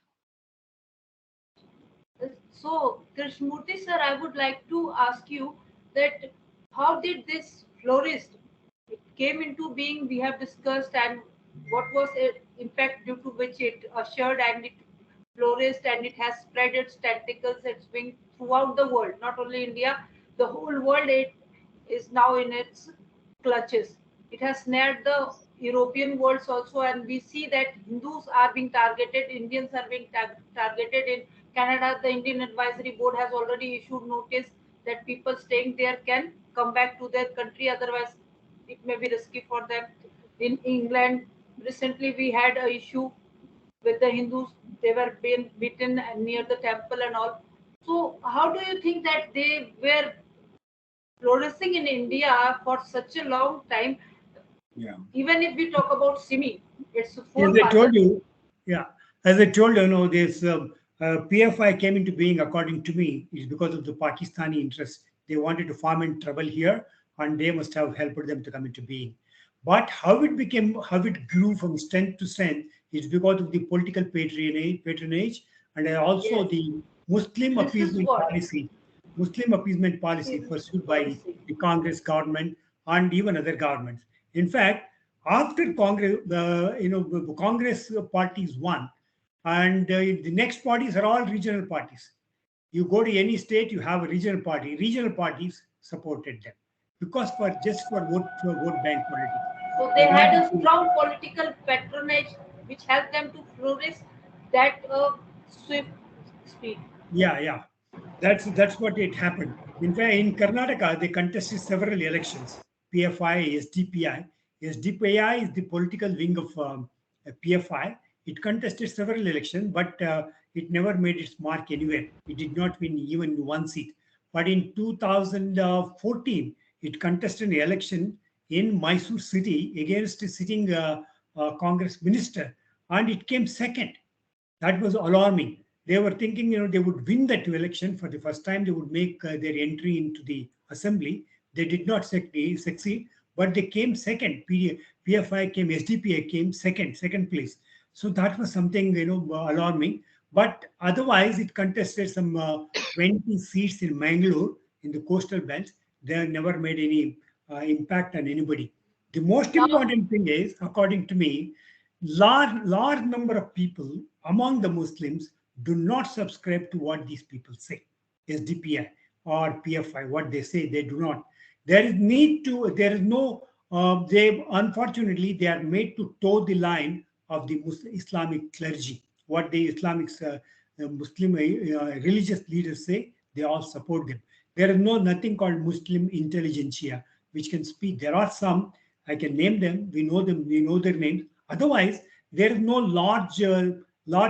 So, Krishnamurti sir, I would like to ask you that how did this flourish? It came into being, we have discussed, and what was its impact due to which it ushered and it flourished and it has spread its tentacles, its wings throughout the world, not only India, the whole world. It is now in its clutches. It has snared the European worlds also, and we see that Hindus are being targeted, Indians are being targeted. In Canada, the Indian Advisory Board has already issued notice that people staying there can come back to their country, otherwise it may be risky for them. In England, recently we had an issue with the Hindus. They were being beaten near the temple and all. So how do you think that they were flourishing in India for such a long time? Yeah. Even if we talk about Simi, it's As four I told fathers. you, yeah, as I told you, this PFI came into being, according to me, is because of the Pakistani interest. They wanted to farm in trouble here, and they must have helped them to come into being. But how it grew from strength to strength is because of the political patronage, and also Yes, the Muslim this is appeasement what policy, Muslim appeasement policy is pursued by policy. the Congress government and even other governments. In fact, after Congress, the Congress parties won, and the next parties are all regional parties. You go to any state, you have a regional party. Regional parties supported them because for vote bank politics. So They they had wanted a to, strong political patronage which helped them to flourish that swift speed. yeah, yeah. That's what it happened. In fact, in Karnataka, they contested several elections. PFI, SDPI. SDPI is the political wing of PFI. It contested several elections, but it never made its mark anywhere. It did not win even one seat. But in 2014, it contested an election in Mysore city against a sitting Congress minister, and it came second. That was alarming. They were thinking, they would win that election for the first time. They would make their entry into the assembly. They did not succeed, but they came second. PFI came, SDPI came second place. So that was something, alarming. But otherwise, it contested some 20 seats in Mangalore in the coastal belt. They never made any impact on anybody. The most Now, important thing is, according to me, large number of people among the Muslims do not subscribe to what these people say, SDPI or PFI, what they say, they do not. There is no, they unfortunately they are made to toe the line of the Muslim, Islamic clergy. What the Islamic Muslim religious leaders say, they all support them. There is nothing called Muslim intelligentsia which can speak. There are some, I can name them. We know their names. Otherwise, there is no large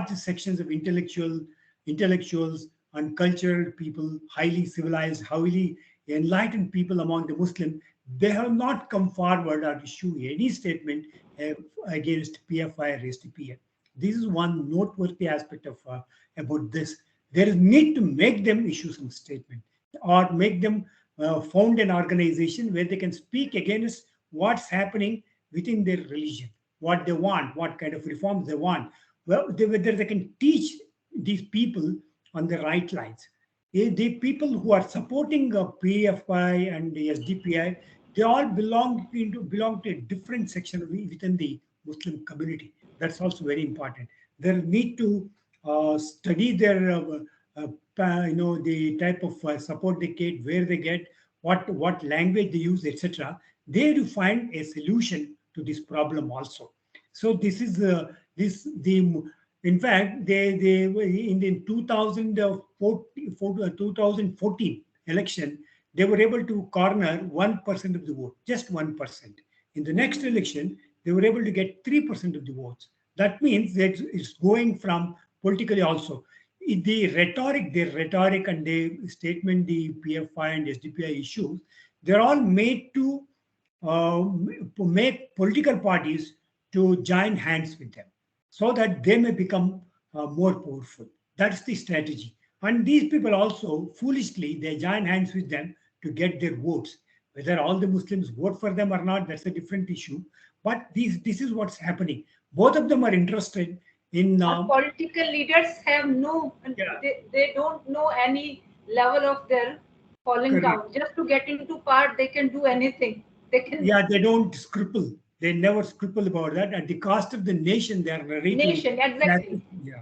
sections of intellectuals and cultural people, highly civilized, highly enlightened people among the Muslim. They have not come forward or issue any statement uh, against PFI or SDPI. This is one noteworthy aspect of about this. There is need to make them issue some statement or make them found an organization where they can speak against what's happening within their religion, what they want, what kind of reforms they want. Well, whether they can teach these people on the right lines. The people who are supporting PFI and the SDPI, they all belong to a different section within the Muslim community. That's also very important. They need to study their the type of support they get, where they get, what language they use, etc. They to find a solution to this problem also. So this is this the in fact they in the 2014 election they were able to corner 1% of the vote, just 1%. In the next election, they were able to get 3% of the votes. That means that it's going from politically also. Their rhetoric and the statement, the PFI and SDPI issues, they're all made to make political parties to join hands with them so that they may become more powerful. That's the strategy. And these people also, foolishly, they join hands with them to get their votes. Whether all the Muslims vote for them or not, that's a different issue. But this is what's happening. Both of them are interested in. our political leaders have Yeah, they don't know any level of their falling correct. down. Just to get into power, they can do anything. They can Yeah, they don't scruple. They never scruple about that. At the cost of the nation, they are ready to nation exactly. practice, yeah,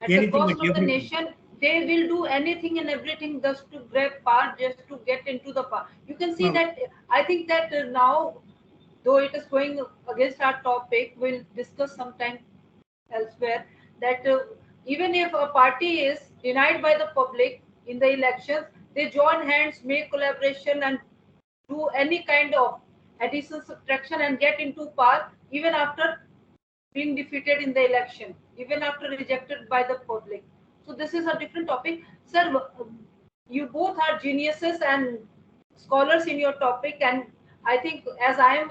At the anything cost and of the everything. nation, they will do anything and everything just to grab power, just to get into the power. You can see Well, that. I think that now, though it is going against our topic, we'll discuss sometime elsewhere that even if a party is denied by the public in the elections, they join hands, make collaboration, and do any kind of addition, subtraction, and get into power even after being defeated in the election. even after rejected by the public. So this is a different topic. Sir, you both are geniuses and scholars in your topic, and I think as I am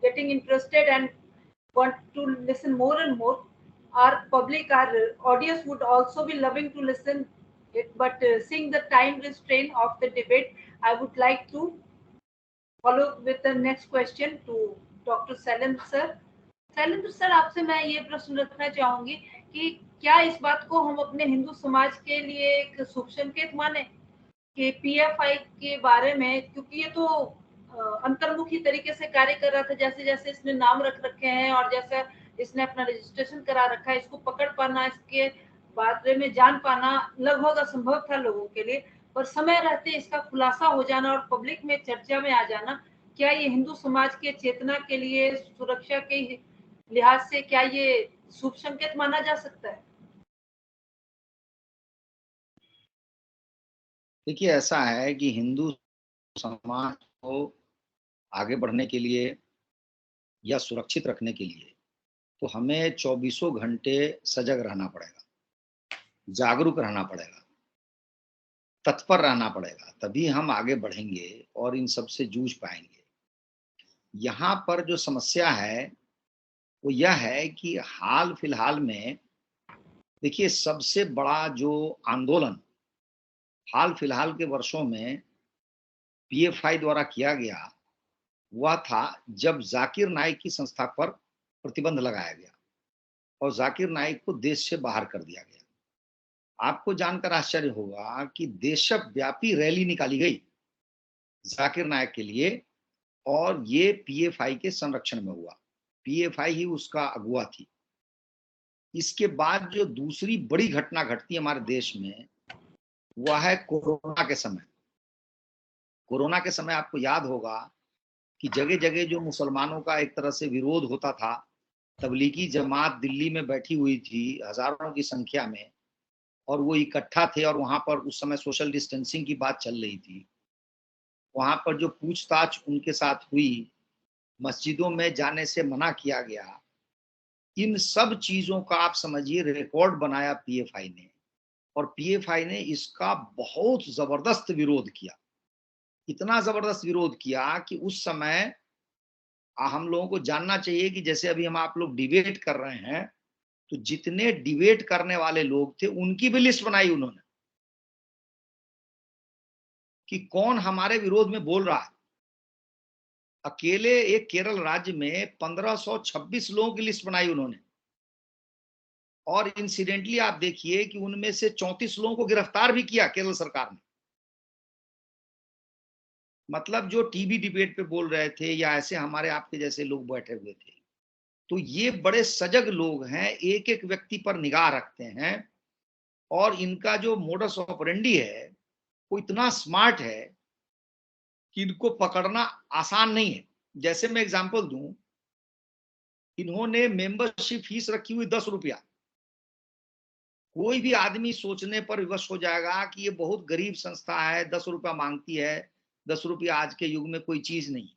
getting interested and want to listen more and more, our public, our audience would also be loving to listen it. But seeing the time restraint of the debate, I would like to follow with the next question to Dr. Shailendra sir. Shailendra sir, आपसे मैं ये प्रश्न रखना चाहूंगी कि क्या इस बात को हम अपने हिंदू समाज के लिए एक शुभ संकेत माने कि पीएफआई के बारे में, क्योंकि ये तो अंतर्मुखी तरीके से कार्य कर रहा था, जैसे जैसे इसने नाम रख रखे हैं और जैसे इसने अपना रजिस्ट्रेशन करा रखा है, इसको पकड़ पाना, इसके बारे में जान पाना लगभग असंभव था लोगों के लिए, पर समय रहते इसका खुलासा हो जाना और पब्लिक में चर्चा में आ जाना, क्या ये हिंदू समाज के चेतना के लिए, सुरक्षा के लिहाज से क्या ये शुभ संकेत माना जा सकता है? देखिए, ऐसा है कि हिंदू समाज को आगे बढ़ने के लिए या सुरक्षित रखने के लिए तो हमें 24 घंटे सजग रहना पड़ेगा, जागरूक रहना पड़ेगा, तत्पर रहना पड़ेगा, तभी हम आगे बढ़ेंगे और इन सब से जूझ पाएंगे। यहाँ पर जो समस्या है वो यह है कि हाल फिलहाल में देखिए, सबसे बड़ा जो आंदोलन हाल फिलहाल के वर्षों में पीएफआई द्वारा किया गया वह था जब जाकिर नाइक की संस्था पर प्रतिबंध लगाया गया और जाकिर नाइक को देश से बाहर कर दिया गया। आपको जानकर आश्चर्य होगा कि देशव्यापी रैली निकाली गई जाकिर नाइक के लिए और ये पीएफआई के संरक्षण में हुआ। पीएफआई ही उसका अगुवा थी। इसके बाद जो दूसरी बड़ी घटना घटती है हमारे देश में वह है कोरोना के समय। कोरोना के समय आपको याद होगा कि जगह जगह जो मुसलमानों का एक तरह से विरोध होता था, तबलीगी जमात दिल्ली में बैठी हुई थी हजारों की संख्या में और वो इकट्ठा थे और वहां पर उस समय सोशल डिस्टेंसिंग की बात चल रही थी। वहां पर जो पूछताछ उनके साथ हुई, मस्जिदों में जाने से मना किया गया, इन सब चीजों का आप समझिए रिकॉर्ड बनाया पीएफआई ने और पीएफआई ने इसका बहुत जबरदस्त विरोध किया। इतना जबरदस्त विरोध किया कि उस समय हम लोगों को जानना चाहिए कि जैसे अभी हम आप लोग डिबेट कर रहे हैं तो जितने डिबेट करने वाले लोग थे उनकी भी लिस्ट बनाई उन्होंने कि कौन हमारे विरोध में बोल रहा है। अकेले एक केरल राज्य में 1526 लोगों की लिस्ट बनाई उन्होंने और इंसिडेंटली आप देखिए कि उनमें से 34 लोगों को गिरफ्तार भी किया केरल सरकार ने। मतलब जो टीवी डिबेट पे बोल रहे थे या ऐसे हमारे आपके जैसे लोग बैठे हुए थे, तो ये बड़े सजग लोग हैं, एक एक व्यक्ति पर निगाह रखते हैं और इनका जो मोडस ऑपरेंडी है वो इतना स्मार्ट है कि इनको पकड़ना आसान नहीं है। जैसे मैं एग्जांपल दूं, इन्होंने मेंबरशिप फीस रखी हुई 10 रुपया। कोई भी आदमी सोचने पर विवश हो जाएगा कि ये बहुत गरीब संस्था है, 10 रुपया मांगती है। 10 रुपया आज के युग में कोई चीज नहीं।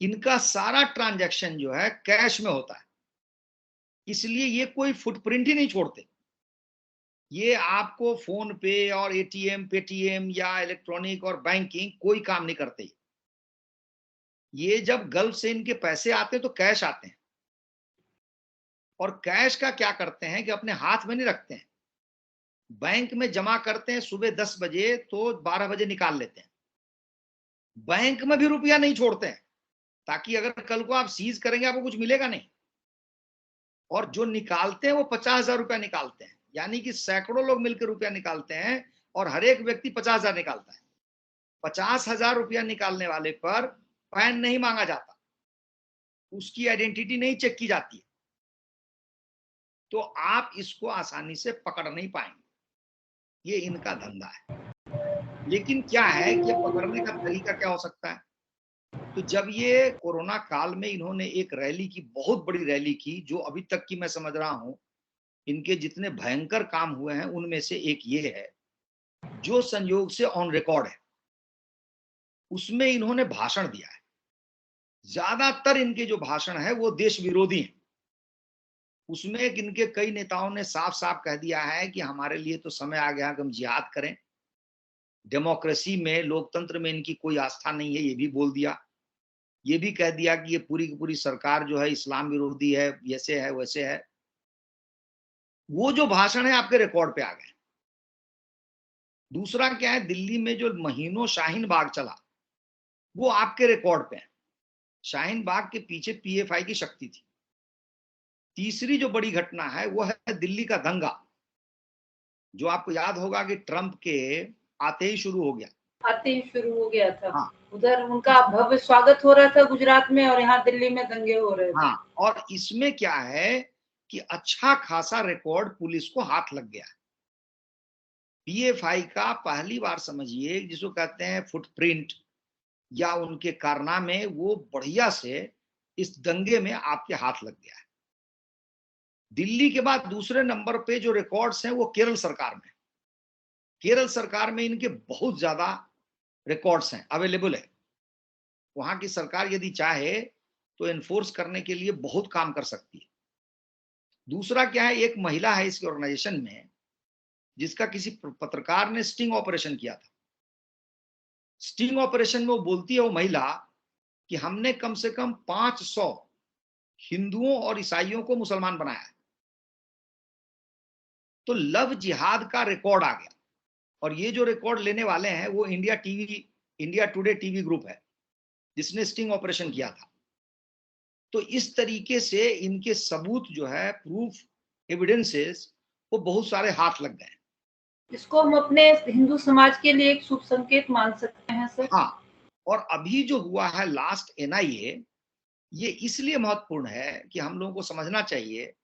इनका सारा ट्रांजैक्शन जो है कैश में होता है, इसलिए ये कोई फुटप्रिंट ही नहीं छोड़ते। ये आपको फोन पे और एटीएम, पेटीएम या इलेक्ट्रॉनिक और बैंकिंग कोई काम नहीं करते। ये जब गल्फ से इनके पैसे आते हैं तो कैश आते हैं और कैश का क्या करते हैं कि अपने हाथ में नहीं रखते हैं, बैंक में जमा करते हैं सुबह 10 बजे तो 12 बजे निकाल लेते हैं। बैंक में भी रुपया नहीं छोड़ते हैं ताकि अगर कल को आप सीज करेंगे आपको कुछ मिलेगा नहीं। और जो निकालते हैं वो 50,000 रुपया निकालते हैं, यानी कि सैकड़ों लोग मिलकर रुपया निकालते हैं और हर एक व्यक्ति 50,000 निकालता है। 50,000 रुपया निकालने वाले पर पैन नहीं मांगा जाता, उसकी आइडेंटिटी नहीं चेक की जाती है, तो आप इसको आसानी से पकड़ नहीं पाएंगे। ये इनका धंधा है। लेकिन क्या है कि पकड़ने का तरीका क्या हो सकता है? तो जब ये कोरोना काल में इन्होंने एक रैली की, बहुत बड़ी रैली की, जो अभी तक की मैं समझ रहा हूं इनके जितने भयंकर काम हुए हैं उनमें से एक ये है, जो संयोग से ऑन रिकॉर्ड है। उसमें इन्होंने भाषण दिया है। ज्यादातर इनके जो भाषण है वो देश विरोधी हैं। उसमें इनके कई नेताओं ने साफ साफ कह दिया है कि हमारे लिए तो समय आ गया कि हम जिहाद करें, डेमोक्रेसी में, लोकतंत्र में इनकी कोई आस्था नहीं है, ये भी बोल दिया। ये भी कह दिया कि ये पूरी की पूरी सरकार जो है इस्लाम विरोधी है, ऐसे है वैसे है। वो जो भाषण है आपके रिकॉर्ड पे आ गए। दूसरा क्या है, दिल्ली में जो महीनों शाहीन बाग चला वो आपके रिकॉर्ड पे है। शाहीन बाग के पीछे पीएफआई की शक्ति थी। तीसरी जो बड़ी घटना है वो है दिल्ली का दंगा, जो आपको याद होगा कि ट्रंप के आते ही शुरू हो गया। आते ही शुरू हो गया था। हाँ। उधर उनका भव्य स्वागत हो रहा था गुजरात में, और यहाँ दिल्ली में दंगे हो रहे थे। हाँ, और इसमें क्या है कि अच्छा खासा रिकॉर्ड पुलिस को हाथ लग गया। पीएफआई का पहली बार समझिए, जिसको कहते हैं फुटप्रिंट या उनके कारनामे, वो बढ़िया से इस दंगे में आपके हाथ लग गया है। दिल्ली के बाद दूसरे नंबर पे जो रिकॉर्ड्स हैं वो केरल सरकार में। केरल सरकार में इनके बहुत ज्यादा रिकॉर्ड्स हैं, अवेलेबल है। वहां की सरकार यदि चाहे तो एनफोर्स करने के लिए बहुत काम कर सकती है। दूसरा क्या है, एक महिला है इसके ऑर्गेनाइजेशन में जिसका किसी पत्रकार ने स्टिंग ऑपरेशन किया था। स्टिंग ऑपरेशन में वो बोलती है, वो महिला, कि हमने कम से कम 500 हिंदुओं और ईसाइयों को मुसलमान बनाया है। तो लव जिहाद का रिकॉर्ड आ गया। और ये जो रिकॉर्ड लेने वाले हैं वो इंडिया टुडे टीवी ग्रुप है जिसने स्टिंग ऑपरेशन किया था। तो इस तरीके से इनके सबूत जो है, प्रूफ, एविडेंसेस, वो बहुत सारे हाथ लग गए। इसको हम अपने हिंदू समाज के लिए एक शुभ संकेत मान सकते हैं सर। हाँ, और अभी जो हुआ है लास्ट एनआईए, ये इसलिए महत्वपूर्ण है कि हम लोगों को समझना चाहिए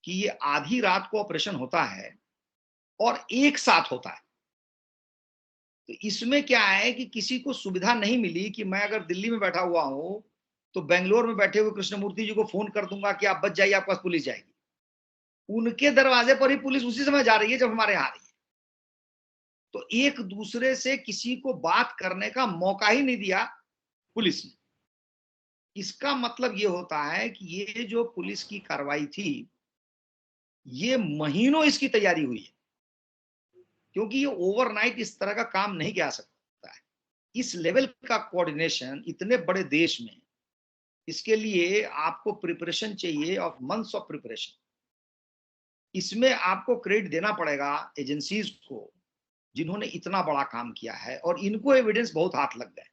कि ये आधी रात को ऑपरेशन होता है और एक साथ होता है। तो इसमें क्या है कि किसी को सुविधा नहीं मिली कि मैं अगर दिल्ली में बैठा हुआ हूं तो बेंगलोर में बैठे हुए कृष्णमूर्ति जी को फोन कर दूंगा कि आप बच जाइए, आपके पास पुलिस जाएगी। उनके दरवाजे पर ही पुलिस उसी समय जा रही है जब हमारे यहाँ आ रही है। तो एक दूसरे से किसी को बात करने का मौका ही नहीं दिया पुलिस ने। इसका मतलब ये होता है कि ये जो पुलिस की कार्रवाई थी, ये महीनों इसकी तैयारी हुई है, क्योंकि ये ओवरनाइट इस तरह का काम नहीं किया सकता है। इस लेवल का कोऑर्डिनेशन इतने बड़े देश में, इसके लिए आपको प्रिपरेशन चाहिए, ऑफ मंथ्स ऑफ प्रिपरेशन। इसमें आपको क्रेडिट देना पड़ेगा एजेंसीज को जिन्होंने इतना बड़ा काम किया है, और इनको एविडेंस बहुत हाथ लग गए।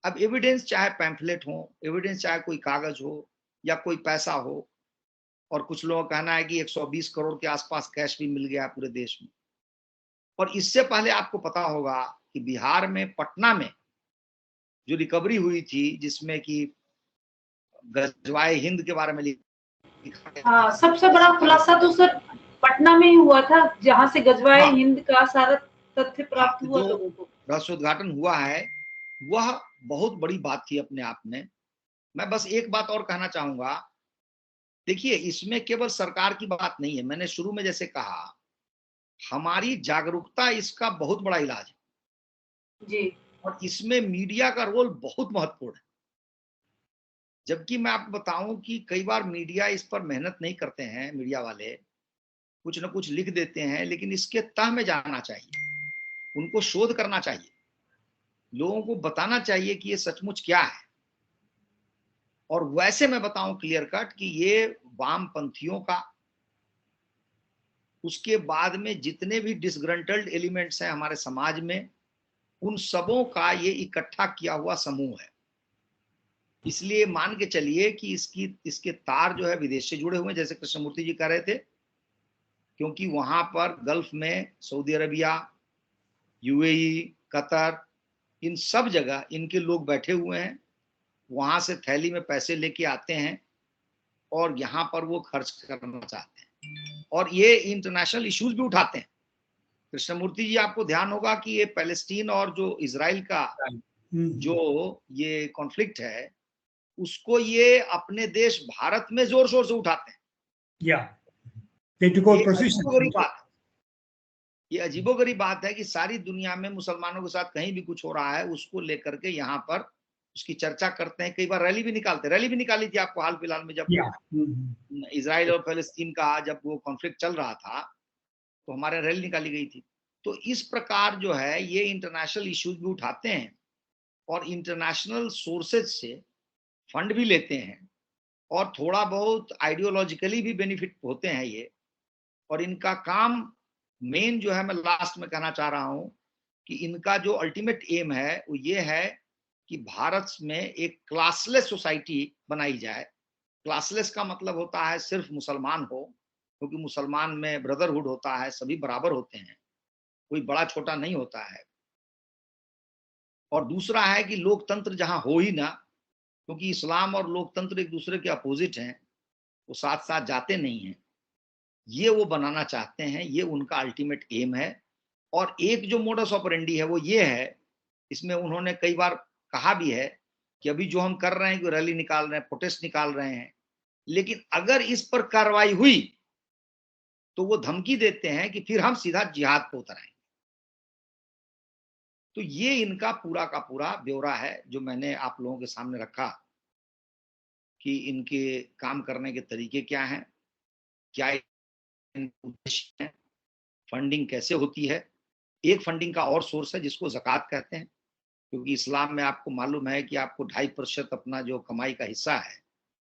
अब एविडेंस चाहे पैम्फलेट हो, एविडेंस चाहे कोई कागज हो या कोई पैसा हो, और कुछ लोगों का कहना है कि 120 करोड़ के आसपास कैश भी मिल गया पूरे देश में। और इससे पहले आपको पता होगा कि बिहार में पटना में जो रिकवरी हुई थी, जिसमें कि गजवाए हिंद के बारे में लिखा गया। हाँ, सबसे बड़ा खुलासा तो सर पटना में ही हुआ था, जहाँ से गजवाए हाँ, हिंद का सारा तथ्य प्राप्त हुआ जो लोगों को। रहस्योद्घाटन हुआ है वह बहुत बड़ी बात थी अपने आप में। मैं बस एक बात और कहना चाहूंगा, देखिए इसमें केवल सरकार की बात नहीं है। मैंने शुरू में जैसे कहा, हमारी जागरूकता इसका बहुत बड़ा इलाज है जी। और इसमें मीडिया का रोल बहुत महत्वपूर्ण है। जबकि मैं आपको बताऊं कि कई बार मीडिया इस पर मेहनत नहीं करते हैं, मीडिया वाले कुछ ना कुछ लिख देते हैं, लेकिन इसके तह में जाना चाहिए, उनको शोध करना चाहिए, लोगों को बताना चाहिए कि ये सचमुच क्या है। और वैसे मैं बताऊं क्लियर कट कि ये वामपंथियों का, उसके बाद में जितने भी डिसग्रंटल्ड एलिमेंट्स हैं हमारे समाज में, उन सबों का ये इकट्ठा किया हुआ समूह है। इसलिए मान के चलिए कि इसके तार जो है विदेश से जुड़े हुए हैं, जैसे कृष्णमूर्ति जी कह रहे थे, क्योंकि वहां पर गल्फ में सऊदी अरबिया, यूएई, कतर, इन सब जगह इनके लोग बैठे हुए हैं। वहां से थैली में पैसे लेके आते हैं और यहाँ पर वो खर्च करना चाहते हैं, और ये इंटरनेशनल इश्यूज भी उठाते हैं। कृष्णमूर्ति जी, आपको ध्यान होगा कि ये पैलेस्टीन और जो इजराइल का जो ये कॉन्फ्लिक्ट है, उसको ये अपने देश भारत में जोर शोर से उठाते हैं। ये अजीबोगरीब बात है। ये अजीबोगरीब बात है कि सारी दुनिया में मुसलमानों के साथ कहीं भी कुछ हो रहा है, उसको लेकर के यहाँ पर उसकी चर्चा करते हैं, कई बार रैली भी निकालते हैं। रैली भी निकाली थी आपको हाल फिलहाल में, जब इजराइल और फलस्तीन का जब वो कॉन्फ्लिक्ट चल रहा था तो हमारे रैली निकाली गई थी। तो इस प्रकार जो है ये इंटरनेशनल इश्यूज भी उठाते हैं और इंटरनेशनल सोर्सेज से फंड भी लेते हैं और थोड़ा बहुत आइडियोलॉजिकली भी बेनिफिट होते हैं ये। और इनका काम मेन जो है, मैं लास्ट में कहना चाह रहा हूं कि इनका जो अल्टीमेट एम है वो ये है कि भारत में एक क्लासलेस सोसाइटी बनाई जाए। क्लासलेस का मतलब होता है सिर्फ मुसलमान हो, क्योंकि मुसलमान में ब्रदरहुड होता है, सभी बराबर होते हैं, कोई बड़ा छोटा नहीं होता है। और दूसरा है कि लोकतंत्र जहां हो ही ना, क्योंकि इस्लाम और लोकतंत्र एक दूसरे के अपोजिट हैं, वो साथ साथ जाते नहीं हैं। ये वो बनाना चाहते हैं, ये उनका अल्टीमेट एम है। और एक जो मोडस ऑपरेंडी है वो ये है, इसमें उन्होंने कई बार कहा भी है कि अभी जो हम कर रहे हैं, कि रैली निकाल रहे हैं, प्रोटेस्ट निकाल रहे हैं, लेकिन अगर इस पर कार्रवाई हुई तो वो धमकी देते हैं कि फिर हम सीधा जिहाद पे उतर आएंगे। तो ये इनका पूरा का पूरा ब्यौरा है जो मैंने आप लोगों के सामने रखा कि इनके काम करने के तरीके क्या हैं, क्या इनके उद्देश्य हैं, फंडिंग कैसे होती है। एक फंडिंग का और सोर्स है जिसको ज़कात कहते हैं, क्योंकि इस्लाम में आपको मालूम है कि आपको 2.5% अपना जो कमाई का हिस्सा है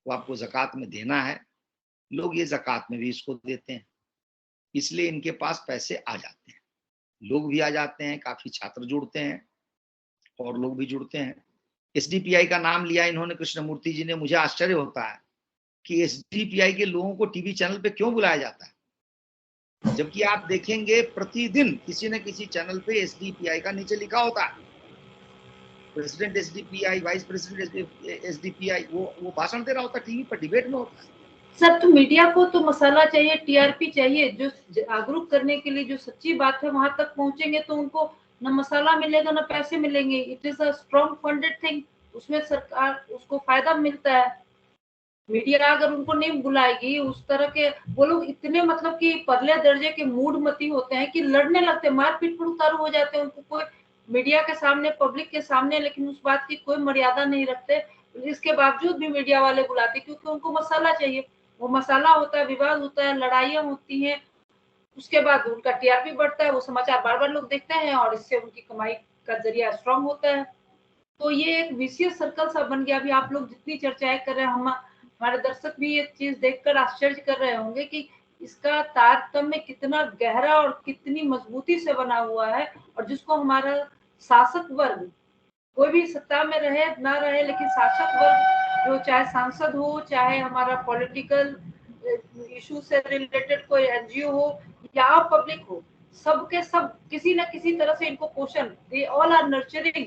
वो आपको ज़कात में देना है। लोग ये ज़कात में भी इसको देते हैं, इसलिए इनके पास पैसे आ जाते हैं, लोग भी आ जाते हैं, काफ़ी छात्र जुड़ते हैं और लोग भी जुड़ते हैं। एसडीपीआई का नाम लिया इन्होंने कृष्णमूर्ति जी ने। मुझे आश्चर्य होता है कि एसडीपीआई के लोगों को टीवी चैनल पे क्यों बुलाया जाता है, जबकि आप देखेंगे प्रतिदिन किसी न किसी चैनल पे एसडीपीआई का नीचे लिखा होता है, president SDPI, vice president SDPI, वो भाषण दे रहा होता है टीवी पर, डिबेट में होता है। सर, तो मीडिया को तो मसाला चाहिए, टीआरपी चाहिए, जो जागरूक करने के लिए जो सच्ची बात है वहां तक पहुंचेंगे तो उनको न मसाला मिलेगा न पैसे मिलेंगे। It is a strong funded thing, उसमें सरकार उसको फायदा मिलता है। मीडिया अगर उनको नहीं बुलाएगी, उस तरह के वो लोग इतने मतलब कि परले दर्जे के मूडमती होते हैं कि लड़ने लगते हैं, मारपीट पर उतारू हो जाते हैं। उनको कोई मीडिया के सामने, पब्लिक के सामने, लेकिन उस बात की कोई मर्यादा नहीं रखते। इसके बावजूद भी मीडिया वाले बुलाते क्योंकि उनको मसाला चाहिए। वो मसाला होता है, विवाद होता है, लड़ाइयाँ होती हैं, उसके बाद उनका टीआरपी बढ़ता है, वो समाचार बार-बार लोग देखते हैं और इससे उनकी कमाई का जरिया स्ट्रॉन्ग होता है। तो ये एक विशियस सर्कल सा बन गया। अभी आप लोग जितनी चर्चाएं कर रहे हैं, हमारे दर्शक भी ये चीज देखकर आश्चर्य कर रहे होंगे कि इसका तारतम्य कितना गहरा और कितनी मजबूती से बना हुआ है। और जिसको हमारा शासक वर्ग, कोई भी सत्ता में रहे ना रहे, लेकिन शासक वर्ग जो, चाहे सांसद हो, चाहे हमारा पॉलिटिकल इशू से रिलेटेड कोई एनजीओ हो या पब्लिक हो, सबके सब किसी न किसी तरह से इनको पोषण, they all are nurturing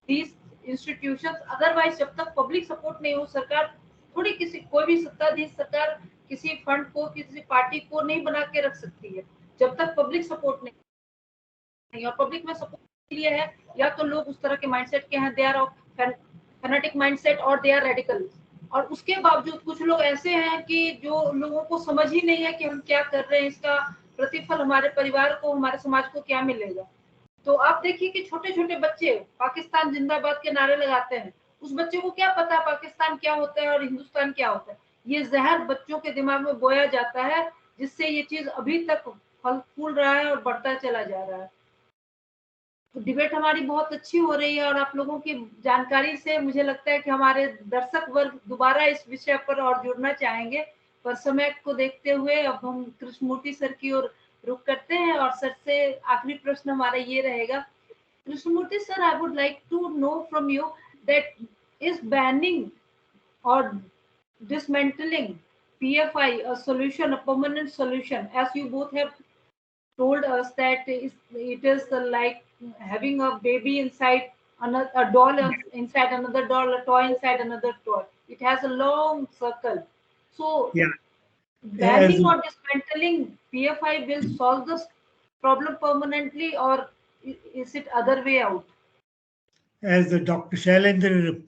these institutions. Otherwise जब तक पब्लिक सपोर्ट नहीं हो, सरकार थोड़ी किसी, कोई भी सत्ताधीश सरकार किसी फंड को, किसी पार्टी को नहीं बना के रख सकती है जब तक पब्लिक सपोर्ट नहीं। और पब्लिक में सपोर्ट के लिए है या तो लोग उस तरह के माइंडसेट के हैं, they are of fanatic mindset और दे आर रेडिकल। और उसके बावजूद कुछ लोग ऐसे हैं कि जो लोगों को समझ ही नहीं है कि हम क्या कर रहे हैं, इसका प्रतिफल हमारे परिवार को, हमारे समाज को क्या मिलेगा। तो आप देखिए कि छोटे-छोटे बच्चे पाकिस्तान जिंदाबाद के नारे लगाते हैं। उस बच्चे को क्या पता पाकिस्तान क्या होता है और हिंदुस्तान क्या होता है। ये ज़हर बच्चों के दिमाग में बोया जाता है, जिससे ये चीज़ अभी तक फल फूल रहा है और बढ़ता चला जा रहा है। तो डिबेट हमारी बहुत अच्छी हो रही है और आप लोगों की जानकारी से मुझे लगता है कि हमारे दर्शक वर्ग दोबारा इस विषय पर और जुड़ना चाहेंगे। पर समय को देखते हुए अब हम कृष्णमूर्ति सर की ओर रुख करते हैं और सर से आखिरी प्रश्न हमारा ये रहेगा। Krishnamurti sir, I would like to know from you that is banning or dismantling PFI a solution, a permanent solution, as you both have told us that it is like having a baby inside another, a doll inside another doll, a toy inside another toy. It has a long circle. So Yeah. banning As or dismantling PFI will solve this problem permanently, or is it other way out? as Dr. Shailendra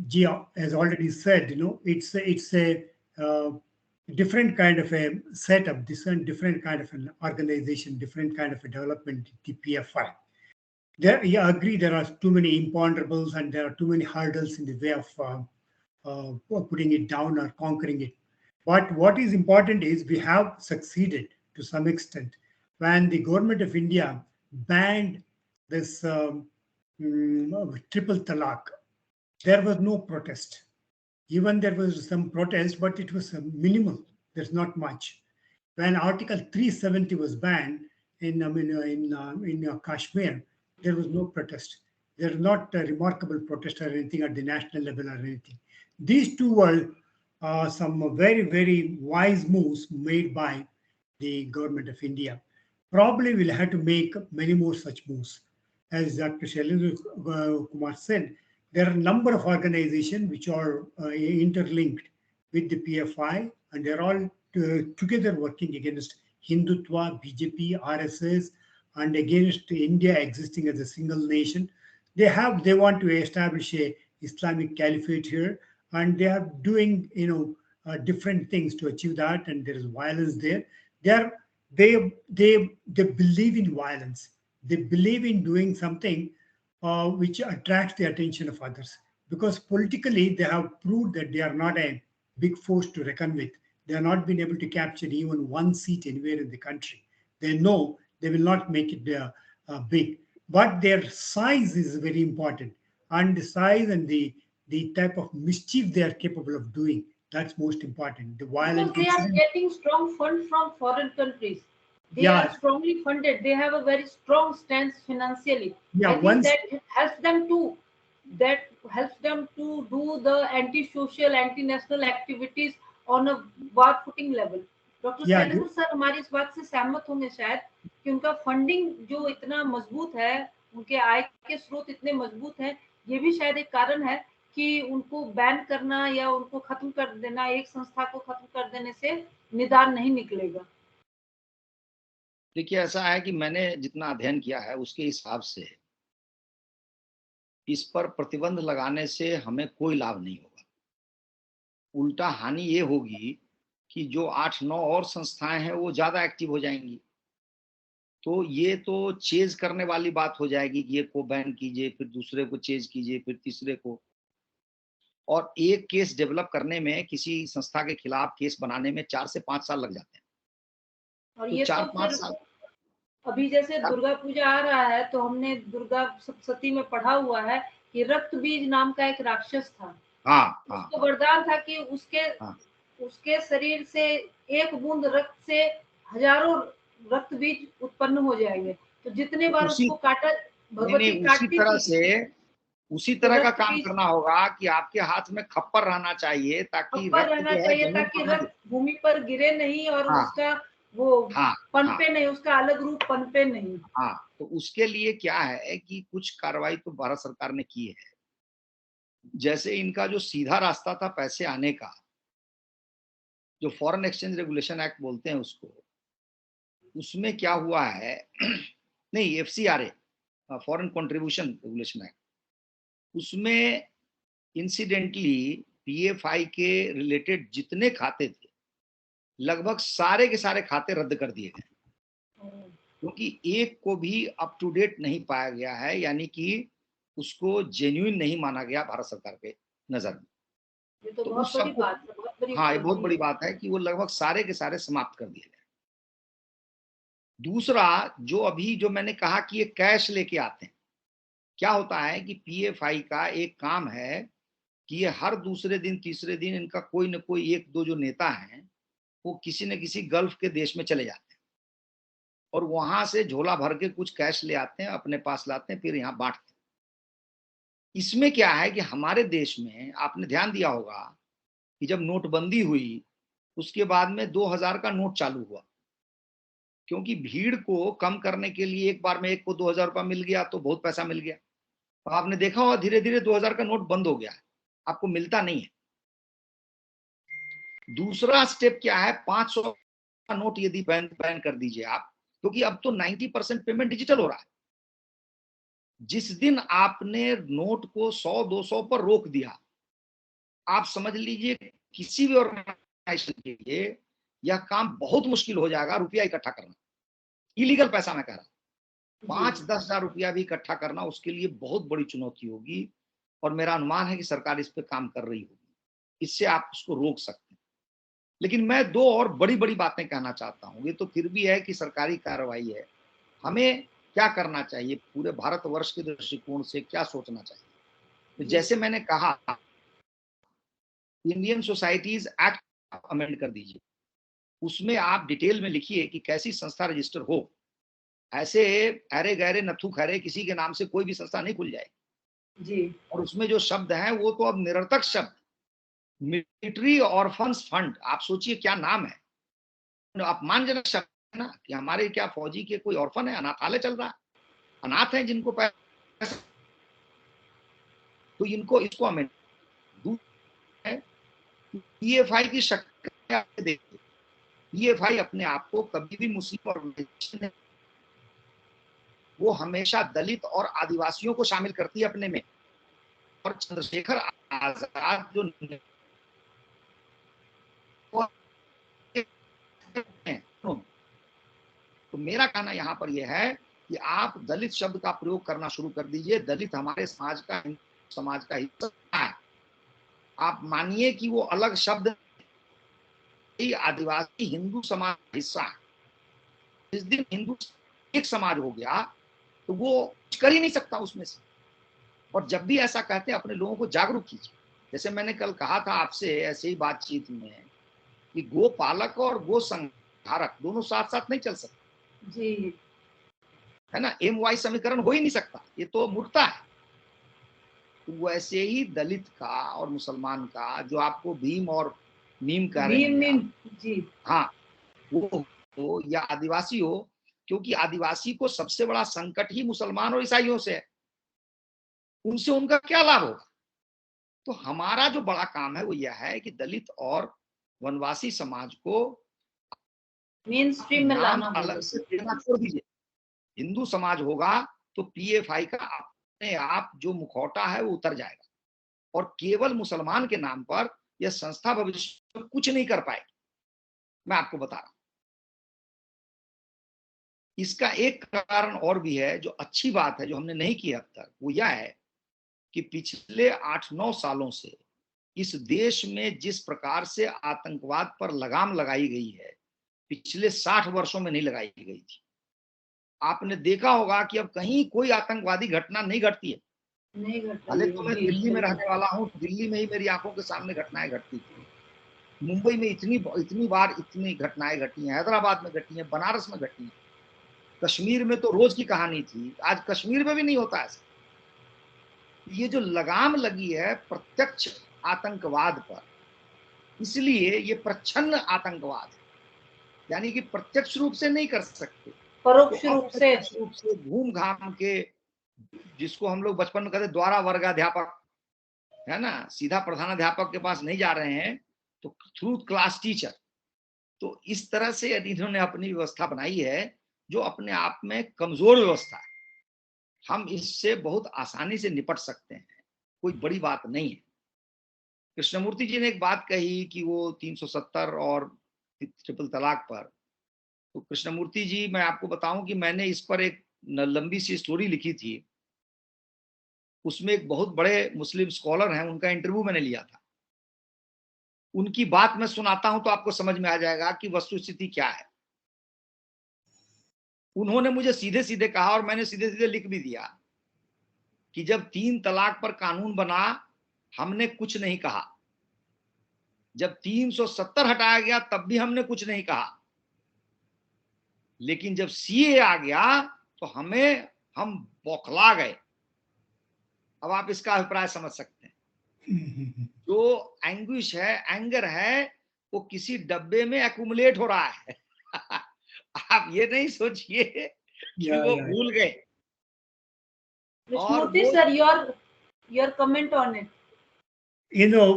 Ji has already said, it's a different kind of a setup, different kind of an organization, different kind of a development, the PFI. Yeah, I agree. There are too many imponderables and there are too many hurdles in the way of putting it down or conquering it. But what is important is we have succeeded to some extent. When the government of India banned this triple talaq, there was no protest. Even there was some protest, but it was minimal. There's not much. When Article 370 was banned in Kashmir, there was no protest. There was not a remarkable protest or anything at the national level or anything. These two were some very, very wise moves made by the government of India. Probably we'll have to make many more such moves. As Dr. Shailendra Kumar said, there are a number of organizations which are interlinked with the PFI, and they're all together working against Hindutva, BJP, RSS, and against India existing as a single nation. They want to establish a Islamic caliphate here, and they are doing different things to achieve that. And there is violence there. They are they believe in violence. They believe in doing something which attracts the attention of others, because politically they have proved that they are not a big force to reckon with. They have not been able to capture even one seat anywhere in the country. They know they will not make it big, but their size is very important, and the size and the type of mischief they are capable of doing, that's most important. The Because violent they are incident. getting strong fund from foreign countries. They are Yeah, strongly funded. They have a very strong stance financially. yeah. I think Once, that helps them to do the anti-social, anti-national activities on a war footing level. Doctor yeah, Shailendra sir हमारी इस बात से सहमत होंगे शायद कि उनका फंडिंग जो इतना मजबूत है, उनके आय के स्रोत इतने मजबूत हैं, ये भी शायद एक कारण है कि उनको बैन करना या उनको खत्म कर देना, एक संस्था को खत्म कर देने से निदान नहीं निकलेगा। देखिए, ऐसा है कि मैंने जितना अध्ययन किया है उसके हिसाब से इस पर प्रतिबंध लगाने से हमें कोई लाभ नहीं होगा। उल्टा हानि ये होगी कि जो 8-9 और संस्थाएं हैं वो ज्यादा एक्टिव हो जाएंगी। तो ये तो चेज करने वाली बात हो जाएगी कि एक को बैन कीजिए, फिर दूसरे को चेज कीजिए, फिर तीसरे को, और एक केस डेवलप करने में, किसी संस्था के खिलाफ केस बनाने में 4 से 5 साल लग जाते हैं। और तो ये तो 4-5 फिर साल अभी जैसे दुर्गा पूजा आ रहा है, तो हमने दुर्गा सप्तशती में पढ़ा हुआ है कि रक्त बीज नाम का एक राक्षस था। हाँ, उसको हाँ, वरदान था कि हाँ। उसके शरीर से एक बूंद रक्त से हजारों रक्त बीज उत्पन्न हो जाएंगे। तो जितने तो बार उसी उसको काटा, नहीं, भगवती नहीं, काटती थी उसी तो तरह का रक्त काम बीज करना होगा कि आपके हाथ में खप्पर रहना चाहिए ताकि ऊपर रक्त रहना जो है चाहिए जमीन ताकि पर ना गिरे। रक्त भूमि पर गिरे नहीं और हाँ, उसका वो हाँ, हाँ, पनपे नहीं, उसका अलग रूप पनपे नहीं। हाँ। तो उसके लिए क्या है कि कुछ कार्रवाई तो भारत सरकार ने की है। जैसे इनका जो सीधा रास्ता था पैसे आने का, जो फॉरेन एक्सचेंज रेगुलेशन एक्ट बोलते हैं उसको, उसमें क्या हुआ है नहीं, FCRA, foreign contribution regulation act, उसमें इंसिडेंटली पीएफआई के रिलेटेड जितने खाते थे लगभग सारे के सारे खाते रद्द कर दिए गए, क्योंकि एक को भी अप टू डेट नहीं पाया गया है, यानी कि उसको जेन्युइन नहीं माना गया भारत सरकार के नजर में। ये तो तो बहुत उस बड़ी सबको, बात है, बहुत बड़ी हाँ, ये बहुत उपलब्धि बड़ी है। बात है कि वो लगभग सारे के सारे समाप्त कर दिए गए। दूसरा, जो अभी जो मैंने कहा कि ये कैश लेके आते हैं, क्या होता है कि पीएफआई का एक काम है कि ये हर दूसरे दिन तीसरे दिन इनका कोई न कोई एक दो जो नेता हैं वो किसी न किसी गल्फ के देश में चले जाते हैं और वहां से झोला भर के कुछ कैश ले आते हैं, अपने पास लाते हैं, फिर यहाँ बांटते हैं। इसमें क्या है कि हमारे देश में आपने ध्यान दिया होगा कि जब नोटबंदी हुई उसके बाद में 2000 का नोट चालू हुआ, क्योंकि भीड़ को कम करने के लिए एक बार में एक को 2000 रुपया मिल गया तो बहुत पैसा मिल गया। तो आपने देखा होगा धीरे धीरे 2000 का नोट बंद हो गया है, आपको मिलता नहीं है। दूसरा स्टेप क्या है, 500 का नोट यदि बैन कर दीजिए आप, क्योंकि अब तो 90% पेमेंट डिजिटल हो रहा है। जिस दिन आपने नोट को 100-200 पर रोक दिया, आप समझ लीजिए किसी भी ऑर्गेनाइजेशन के लिए यह काम बहुत मुश्किल हो जाएगा रुपया इकट्ठा करना, इलीगल पैसा मैं कह रहा हूं। 5-10 हजार रुपया भी इकट्ठा करना उसके लिए बहुत बड़ी चुनौती होगी, और मेरा अनुमान है कि सरकार इस पे काम कर रही होगी। इससे आप उसको रोक सकते हैं। लेकिन मैं 2 और बड़ी-बड़ी बातें कहना चाहता हूँ। ये तो फिर भी है कि सरकारी कार्रवाई है। हमें क्या करना चाहिए, पूरे भारतवर्ष के दृष्टिकोण से क्या सोचना चाहिए? तो जैसे मैंने कहा, इंडियन सोसाइटीज एक्ट अमेंड कर दीजिए। उसमें आप डिटेल में लिखिए कि कैसी संस्था रजिस्टर हो। ऐसे अरे गहरे नथु खरे किसी के नाम से कोई भी संस्था नहीं खुल जाएगी जी। और उसमें जो शब्द हैं वो तो अब निरर्थक शब्द, मिलिट्री ऑर्फन्स फंड, आप सोचिए क्या नाम है, अपमानजनक शब्द है ना, कि हमारे क्या फौजी के कोई ऑर्फन है, अनाथालय चल रहा है, अनाथ है जिनको पैसा, तो इनको इसको हमें पीएफआई की शक्ल देखिए। पीएफआई अपने आप को कभी भी मुस्लिम ऑर्गेनाइजेशन, वो हमेशा दलित और आदिवासियों को शामिल करती है अपने में, और चंद्रशेखर आजाद जो तो मेरा कहना यहाँ पर यह है कि आप दलित शब्द का प्रयोग करना शुरू कर दीजिए। दलित हमारे समाज का हिस्सा है। आप मानिए कि वो अलग शब्द, आदिवासी हिंदू समाज का हिस्सा है। जिस दिन हिंदू एक समाज हो गया तो वो कुछ कर ही नहीं सकता उसमें से। और जब भी ऐसा कहते हैं अपने लोगों को जागरूक कीजिए। जैसे मैंने कल कहा था आपसे ऐसे ही बातचीत में कि गो पालक और गो संहारक दोनों साथ साथ नहीं चल सकते जी, है ना। MY समीकरण हो ही नहीं सकता, ये तो मूर्खता है। तो वैसे ही दलित का और मुसलमान का, जो आपको भीम और मीम कह रहे भीम हैं मीम, आप, जी हाँ, वो हो या आदिवासी हो, क्योंकि आदिवासी को सबसे बड़ा संकट ही मुसलमान और ईसाइयों से है। उनसे उनका क्या लाभ होगा? तो हमारा जो बड़ा काम है वो यह है कि दलित और वनवासी समाज को मेन स्ट्रीम में नाम लाना अलग होगा। से देना छोड़ दीजिए। हिंदू समाज होगा तो पीएफआई का अपने आप जो मुखौटा है वो उतर जाएगा, और केवल मुसलमान के नाम पर यह संस्था भविष्य में कुछ नहीं कर पाएगी। मैं आपको बता रहा हूं। इसका एक कारण और भी है, जो अच्छी बात है जो हमने नहीं की अब तक, वो यह है कि पिछले 8-9 सालों से इस देश में जिस प्रकार से आतंकवाद पर लगाम लगाई गई है, पिछले 60 वर्षों में नहीं लगाई गई थी। आपने देखा होगा कि अब कहीं कोई आतंकवादी घटना नहीं घटती है। नहीं घट भले रही तो है मैं जी, दिल्ली में बिल्कुल। रहने वाला हूँ, दिल्ली में ही मेरी आंखों के सामने घटनाएं घटती थी। मुंबई में इतनी बार इतनी घटनाएं घटी हैं, हैदराबाद में घटी हैं, बनारस में घटी हैं, कश्मीर में तो रोज की कहानी थी, आज कश्मीर में भी नहीं होता ऐसा। ये जो लगाम लगी है प्रत्यक्ष आतंकवाद पर, इसलिए ये प्रच्छन्न आतंकवाद है, यानी कि प्रत्यक्ष रूप से नहीं कर सकते, तो परोक्ष रूप से। अप्रत्यक्ष रूप से घूम घाम के, जिसको हम लोग बचपन में कहते द्वारा वर्गाध्यापक, है ना, सीधा प्रधानाध्यापक के पास नहीं जा रहे हैं, तो थ्रू क्लास टीचर। तो इस तरह से इन्होंने अपनी व्यवस्था बनाई है जो अपने आप में कमजोर व्यवस्था है। हम इससे बहुत आसानी से निपट सकते हैं, कोई बड़ी बात नहीं है। कृष्णमूर्ति जी ने एक बात कही कि वो 370 और ट्रिपल तलाक पर, तो कृष्णमूर्ति जी, मैं आपको बताऊं कि मैंने इस पर एक लंबी सी स्टोरी लिखी थी। उसमें एक बहुत बड़े मुस्लिम स्कॉलर हैं, उनका इंटरव्यू मैंने लिया था। उनकी बात मैं सुनाता हूं तो आपको समझ में आ जाएगा कि वस्तुस्थिति क्या है। उन्होंने मुझे सीधे सीधे कहा, और मैंने सीधे सीधे लिख भी दिया, कि जब 3 तलाक पर कानून बना हमने कुछ नहीं कहा, जब 370 हटाया गया तब भी हमने कुछ नहीं कहा, लेकिन जब सीए आ गया तो हम बौखला गए। अब आप इसका अभिप्राय समझ सकते हैं। जो एंग्विश है, एंगर है, वो किसी डब्बे में एक्यूमुलेट हो रहा है। आप ये नहीं सोचिए कि वो भूल गए। और Krishnamurti वो sir, your comment on it. You know,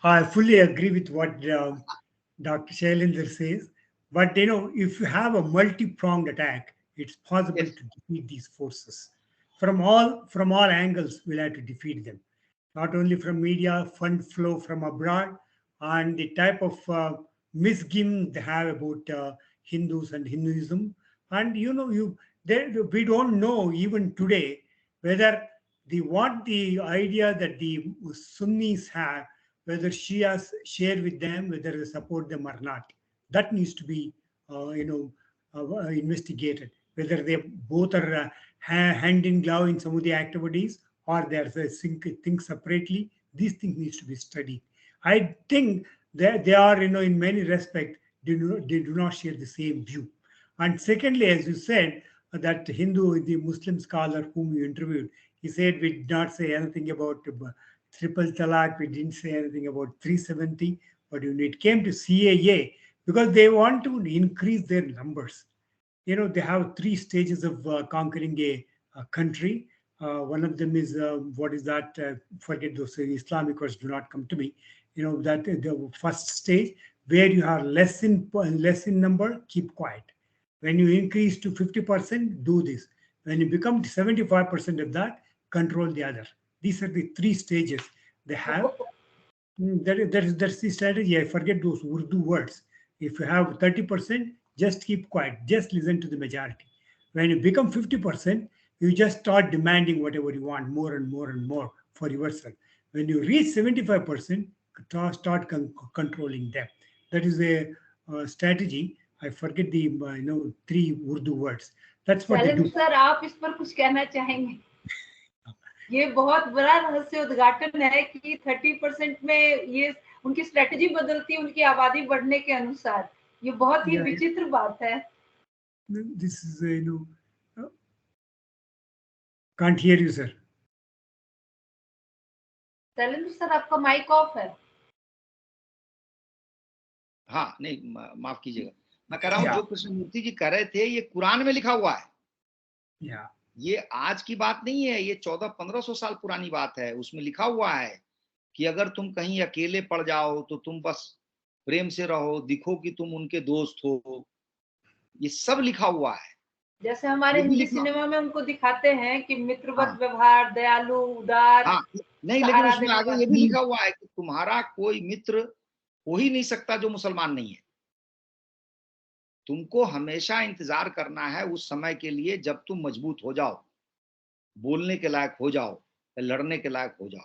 I fully agree with what Dr. Shailendra says. But if you have a multi-pronged attack, it's possible yes, to defeat these forces from all angles. We'll have to defeat them, not only from media, fund flow from abroad, and the type of misgiving they have about Hindus and Hinduism. And we don't know even today whether the idea that the Sunnis have, whether Shias share with them, whether they support them or not. That needs to be, investigated. Whether they both are hand in glove in some of the activities, or they are think separately. These things needs to be studied. I think they are, in many respects, they do not share the same view. And secondly, as you said, that Hindu, the Muslim scholar whom you interviewed, he said we did not say anything about triple talaq, we didn't say anything about 370, but when it came to CAA, because they want to increase their numbers. They have three stages of conquering a country. One of them is what is that? Forget those Islamic words. Do not come to me. That the first stage where you have less in number, keep quiet. When you increase to 50%, do this. When you become 75% of that, control the other. These are the three stages they have. That's the strategy. I forget those Urdu words. If you have 30%, just keep quiet. Just listen to the majority. When you become 50%, you just start demanding whatever you want, more and more and more for yourself. When you reach 75%, start controlling them. That is a strategy. I forget the three Urdu words. That's what they do. Sir, आप इस पर कुछ कहना चाहेंगे? ये बहुत बड़ा रहस्य उद्घाटन है कि 30% में ये उनकी स्ट्रेटजी बदलती है उनकी आबादी बढ़ने के अनुसार. ये बहुत ही विचित्र बात है. This is can't hear you, sir. Shailendra sir, आपका माइक ऑफ है. हाँ, नहीं, माफ कीजिएगा. मैं कह रहा हूँ जो कृष्णमूर्ति जी कह रहे थे, ये कुरान में लिखा हुआ है. ये आज की बात नहीं है, ये 1400-1500 साल पुरानी बात है. उसमें लिखा हुआ है कि अगर तुम कहीं अकेले पड़ जाओ तो तुम बस प्रेम से रहो, दिखो कि तुम उनके दोस्त हो. ये सब लिखा हुआ है. जैसे हमारे हिंदी सिनेमा में उनको दिखाते हैं कि मित्रवत व्यवहार, दयालु, उदार. नहीं, लेकिन उसमें आगे ये भी लिखा हुआ है कि तुम्हारा कोई मित्र हो ही नहीं सकता जो मुसलमान नहीं है. तुमको हमेशा इंतजार करना है उस समय के लिए जब तुम मजबूत हो जाओ, बोलने के लायक हो जाओ, लड़ने के लायक हो जाओ.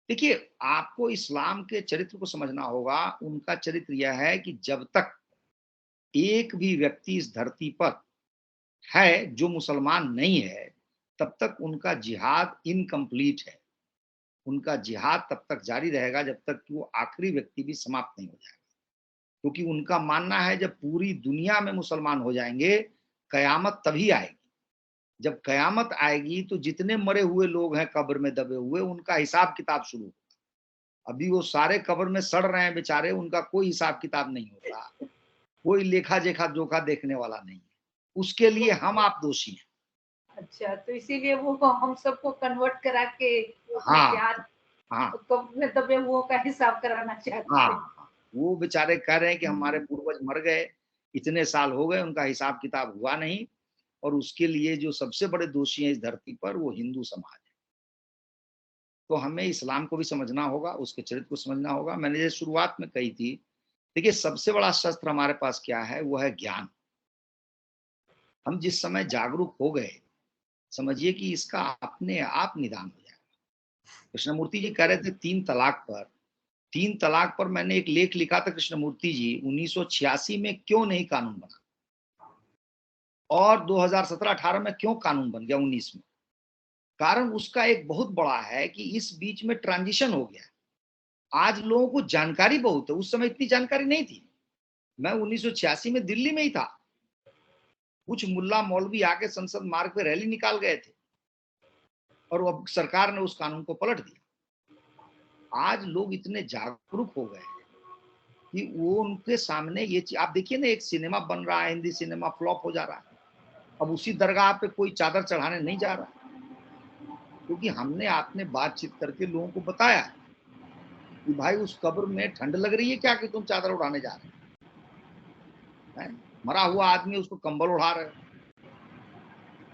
देखिए, आपको इस्लाम के चरित्र को समझना होगा. उनका चरित्र यह है कि जब तक एक भी व्यक्ति इस धरती पर है जो मुसलमान नहीं है, तब तक उनका जिहाद इनकम्प्लीट है. उनका जिहाद तब तक जारी रहेगा जब तक कि वो आखिरी व्यक्ति भी समाप्त नहीं हो जाएगा. क्योंकि उनका मानना है जब पूरी दुनिया में मुसलमान हो जाएंगे, कयामत तभी आएगी. जब कयामत आएगी तो जितने मरे हुए लोग हैं कब्र में दबे हुए, उनका हिसाब किताब शुरू होगा. अभी वो सारे कब्र में सड़ रहे हैं बेचारे, उनका कोई हिसाब किताब नहीं होता, कोई लेखा जेखा जोखा देखने वाला नहीं है. उसके लिए हम आप दोषी हैं. अच्छा, तो इसीलिए वो हम सबको कन्वर्ट करा के कब्र में दबे हुओं का हिसाब कराना चाहते हैं. वो बेचारे कह रहे हैं कि हमारे पूर्वज मर गए, इतने साल हो गए, उनका हिसाब किताब हुआ नहीं. और उसके लिए जो सबसे बड़े दोषी हैं इस धरती पर, वो हिंदू समाज है. तो हमें इस्लाम को भी समझना होगा, उसके चरित्र को समझना होगा. मैंने जैसे शुरुआत में कही थी, देखिए सबसे बड़ा शस्त्र हमारे पास क्या है, वो है ज्ञान. हम जिस समय जागरूक हो गए, समझिए कि इसका अपने आप निदान हो जाएगा. कृष्णमूर्ति जी कह रहे थे 3 तलाक पर मैंने एक लेख लिखा था. कृष्णमूर्ति जी 1986 में क्यों नहीं कानून बना, और 2017-18 में क्यों कानून बन गया 19 में. कारण उसका एक बहुत बड़ा है कि इस बीच में ट्रांजिशन हो गया. आज लोगों को जानकारी बहुत है, उस समय इतनी जानकारी नहीं थी. मैं 1986 में दिल्ली में ही था. कुछ मुल्ला मौलवी आके संसद मार्ग पे रैली निकाल गए थे और अब सरकार ने उस कानून को पलट दिया. आज लोग इतने जागरूक हो गए हैं कि वो उनके सामने ये चीज, आप देखिए ना, एक सिनेमा बन रहा है, हिंदी सिनेमा फ्लॉप हो जा रहा है. अब उसी दरगाह पे कोई चादर चढ़ाने नहीं जा रहा, क्योंकि हमने आपने बातचीत करके लोगों को बताया कि भाई उस कब्र में ठंड लग रही है क्या कि तुम चादर उड़ाने जा रहे हैं. मरा हुआ आदमी, उसको कंबल उड़ा रहे हो.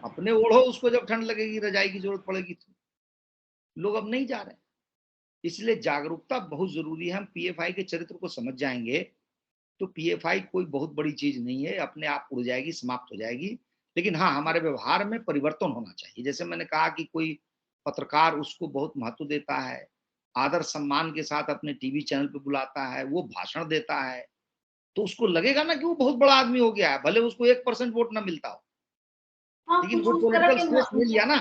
अपने ओढ़ो उसको, जब ठंड लगेगी, रजाई की जरूरत पड़ेगी तो. लोग अब नहीं जा रहे. इसलिए जागरूकता बहुत जरूरी है. हम पीएफआई के चरित्र को समझ जाएंगे तो पीएफआई कोई बहुत बड़ी चीज नहीं है, अपने आप उड़ जाएगी, समाप्त हो जाएगी. लेकिन हाँ, हमारे व्यवहार में परिवर्तन होना चाहिए। जैसे मैंने कहा कि कोई पत्रकार उसको बहुत महत्व देता है, आदर सम्मान के साथ अपने टीवी चैनल पे बुलाता है, वो भाषण देता है, तो उसको लगेगा ना कि वो बहुत बड़ा आदमी हो गया है, भले उसको 1% वोट ना मिलता हो, हाँ, लेकिन कुछ वो उस तरह पॉलिटिकल के स्पेस मिल गया ना।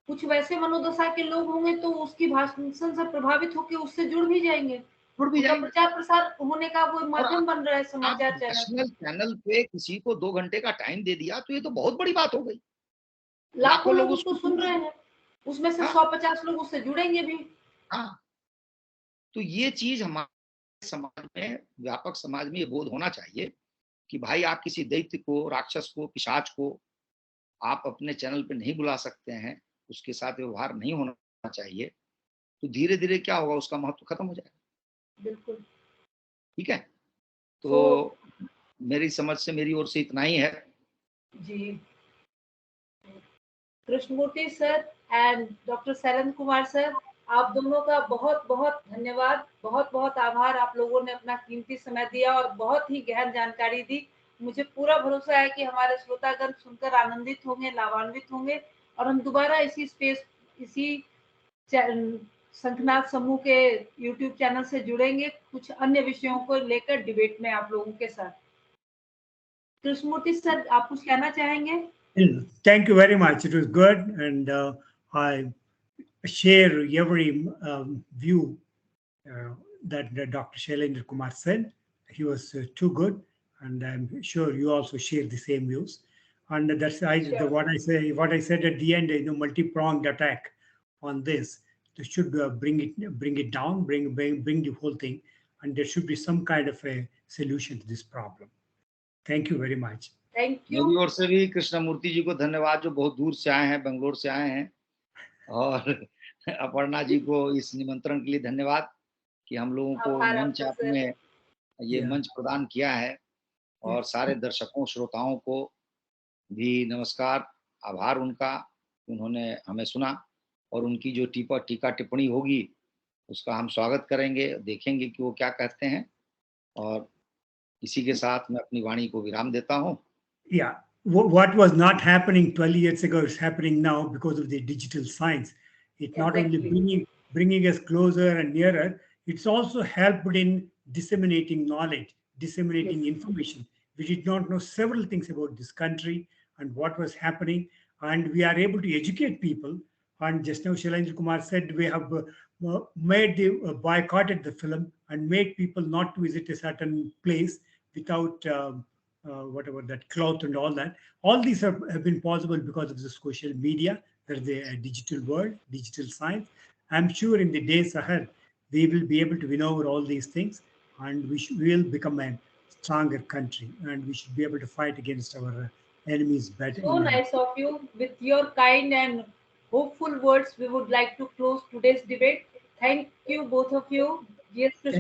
कुछ वैसे मनोदशा के लोग होंगे तो उसकी भाषण से प्रभावित होकर उससे जुड़ भी जाएंगे। जुड़ भी उनका जाएंगे। प्रचार प्रसार होने का वो और माध्यम बन रहा है आप समाचार चैनल। नेशनल चैनल पे किसी को 2 घंटे का टाइम दे दिया, तो ये तो बहुत बड़ी बात हो गई। लाखों लाखों लोग लोग उसको उसको सुन सुन रहे रहे हैं। हैं, उसमें से हाँ, 100-50 लोग उससे जुड़ेंगे भी। हाँ। तो ये चीज़ हमारे समाज में, व्यापक समाज में ये बोध होना चाहिए कि भाई आप किसी दैत्य को, राक्षस को, पिशाच को आप अपने चैनल पे नहीं बुला सकते हैं, उसके साथ व्यवहार नहीं होना चाहिए। तो धीरे-धीरे क्या होगा, उसका महत्व खत्म हो जाएगा। बिल्कुल। ठीक है? तो तो मेरी समझ से मेरी ओर से इतना ही है। जी, Krishnamurthy sir and doctor Shailendra Kumar sir, आप दोनों का बहुत-बहुत धन्यवाद, बहुत-बहुत आभार। आप लोगों ने अपना कीमती समय दिया और बहुत ही गहन जानकारी दी। मुझे पूरा भरोसा है कि हमारे श्रोतागण सुनकर आनंदित होंगे, लाभान्वित होंगे और हम दोबारा इसी शंखनाद समूह के यूट्यूब चैनल से जुड़ेंगे कुछ अन्य विषयों को लेकर डिबेट में आप लोगों के साथ। कृष्णमूर्ति सर, आप कुछ कहना चाहेंगे? Thank you very much. It was good, and I share every view that Dr. Shailendra Kumar said. He was too good, and I'm sure you also share the same views. And that's Sure. what I said at the end. Multi-pronged attack on this. They should bring it down, bring the whole thing, and there should be some kind of a solution to this problem. Thank you very much. Thank you. मेरी ओर से भी कृष्णमूर्ति जी को धन्यवाद, जो बहुत दूर से आए हैं, बेंगलोर से आए हैं, और अपर्णा जी को इस निमंत्रण के लिए धन्यवाद कि हम लोगों को आभार मंच आपका सर। आपने ये Yeah. मंच प्रदान किया है, और सारे दर्शकों श्रोताओं को भी नमस्कार, आभार उनका, उन्होंने हमें सुना, और उनकी जो टीका टिप्पणी होगी उसका हम स्वागत करेंगे, देखेंगे कि वो क्या कहते हैं। और इसी के साथ मैं अपनी वाणी को विराम देता हूँ। Yeah, what was not happening 12 years ago is happening now because of the digital science. It not only Exactly. bringing us closer and nearer, it's also helped in disseminating knowledge, disseminating Yes. information. We did not know several things about this country and what was happening, and we are able to educate people. And just now, Shailendra Kumar said we have boycotted the film and made people not to visit a certain place without whatever that cloth and all that. All these have been possible because of the social media. There's the digital world, digital science. I'm sure in the days ahead, we will be able to win over all these things, and we will become a stronger country, and we should be able to fight against our enemies better. So nice of you. With your kind and hopeful words, we would like to close today's debate. Thank you, both of you. Yes, Krishna.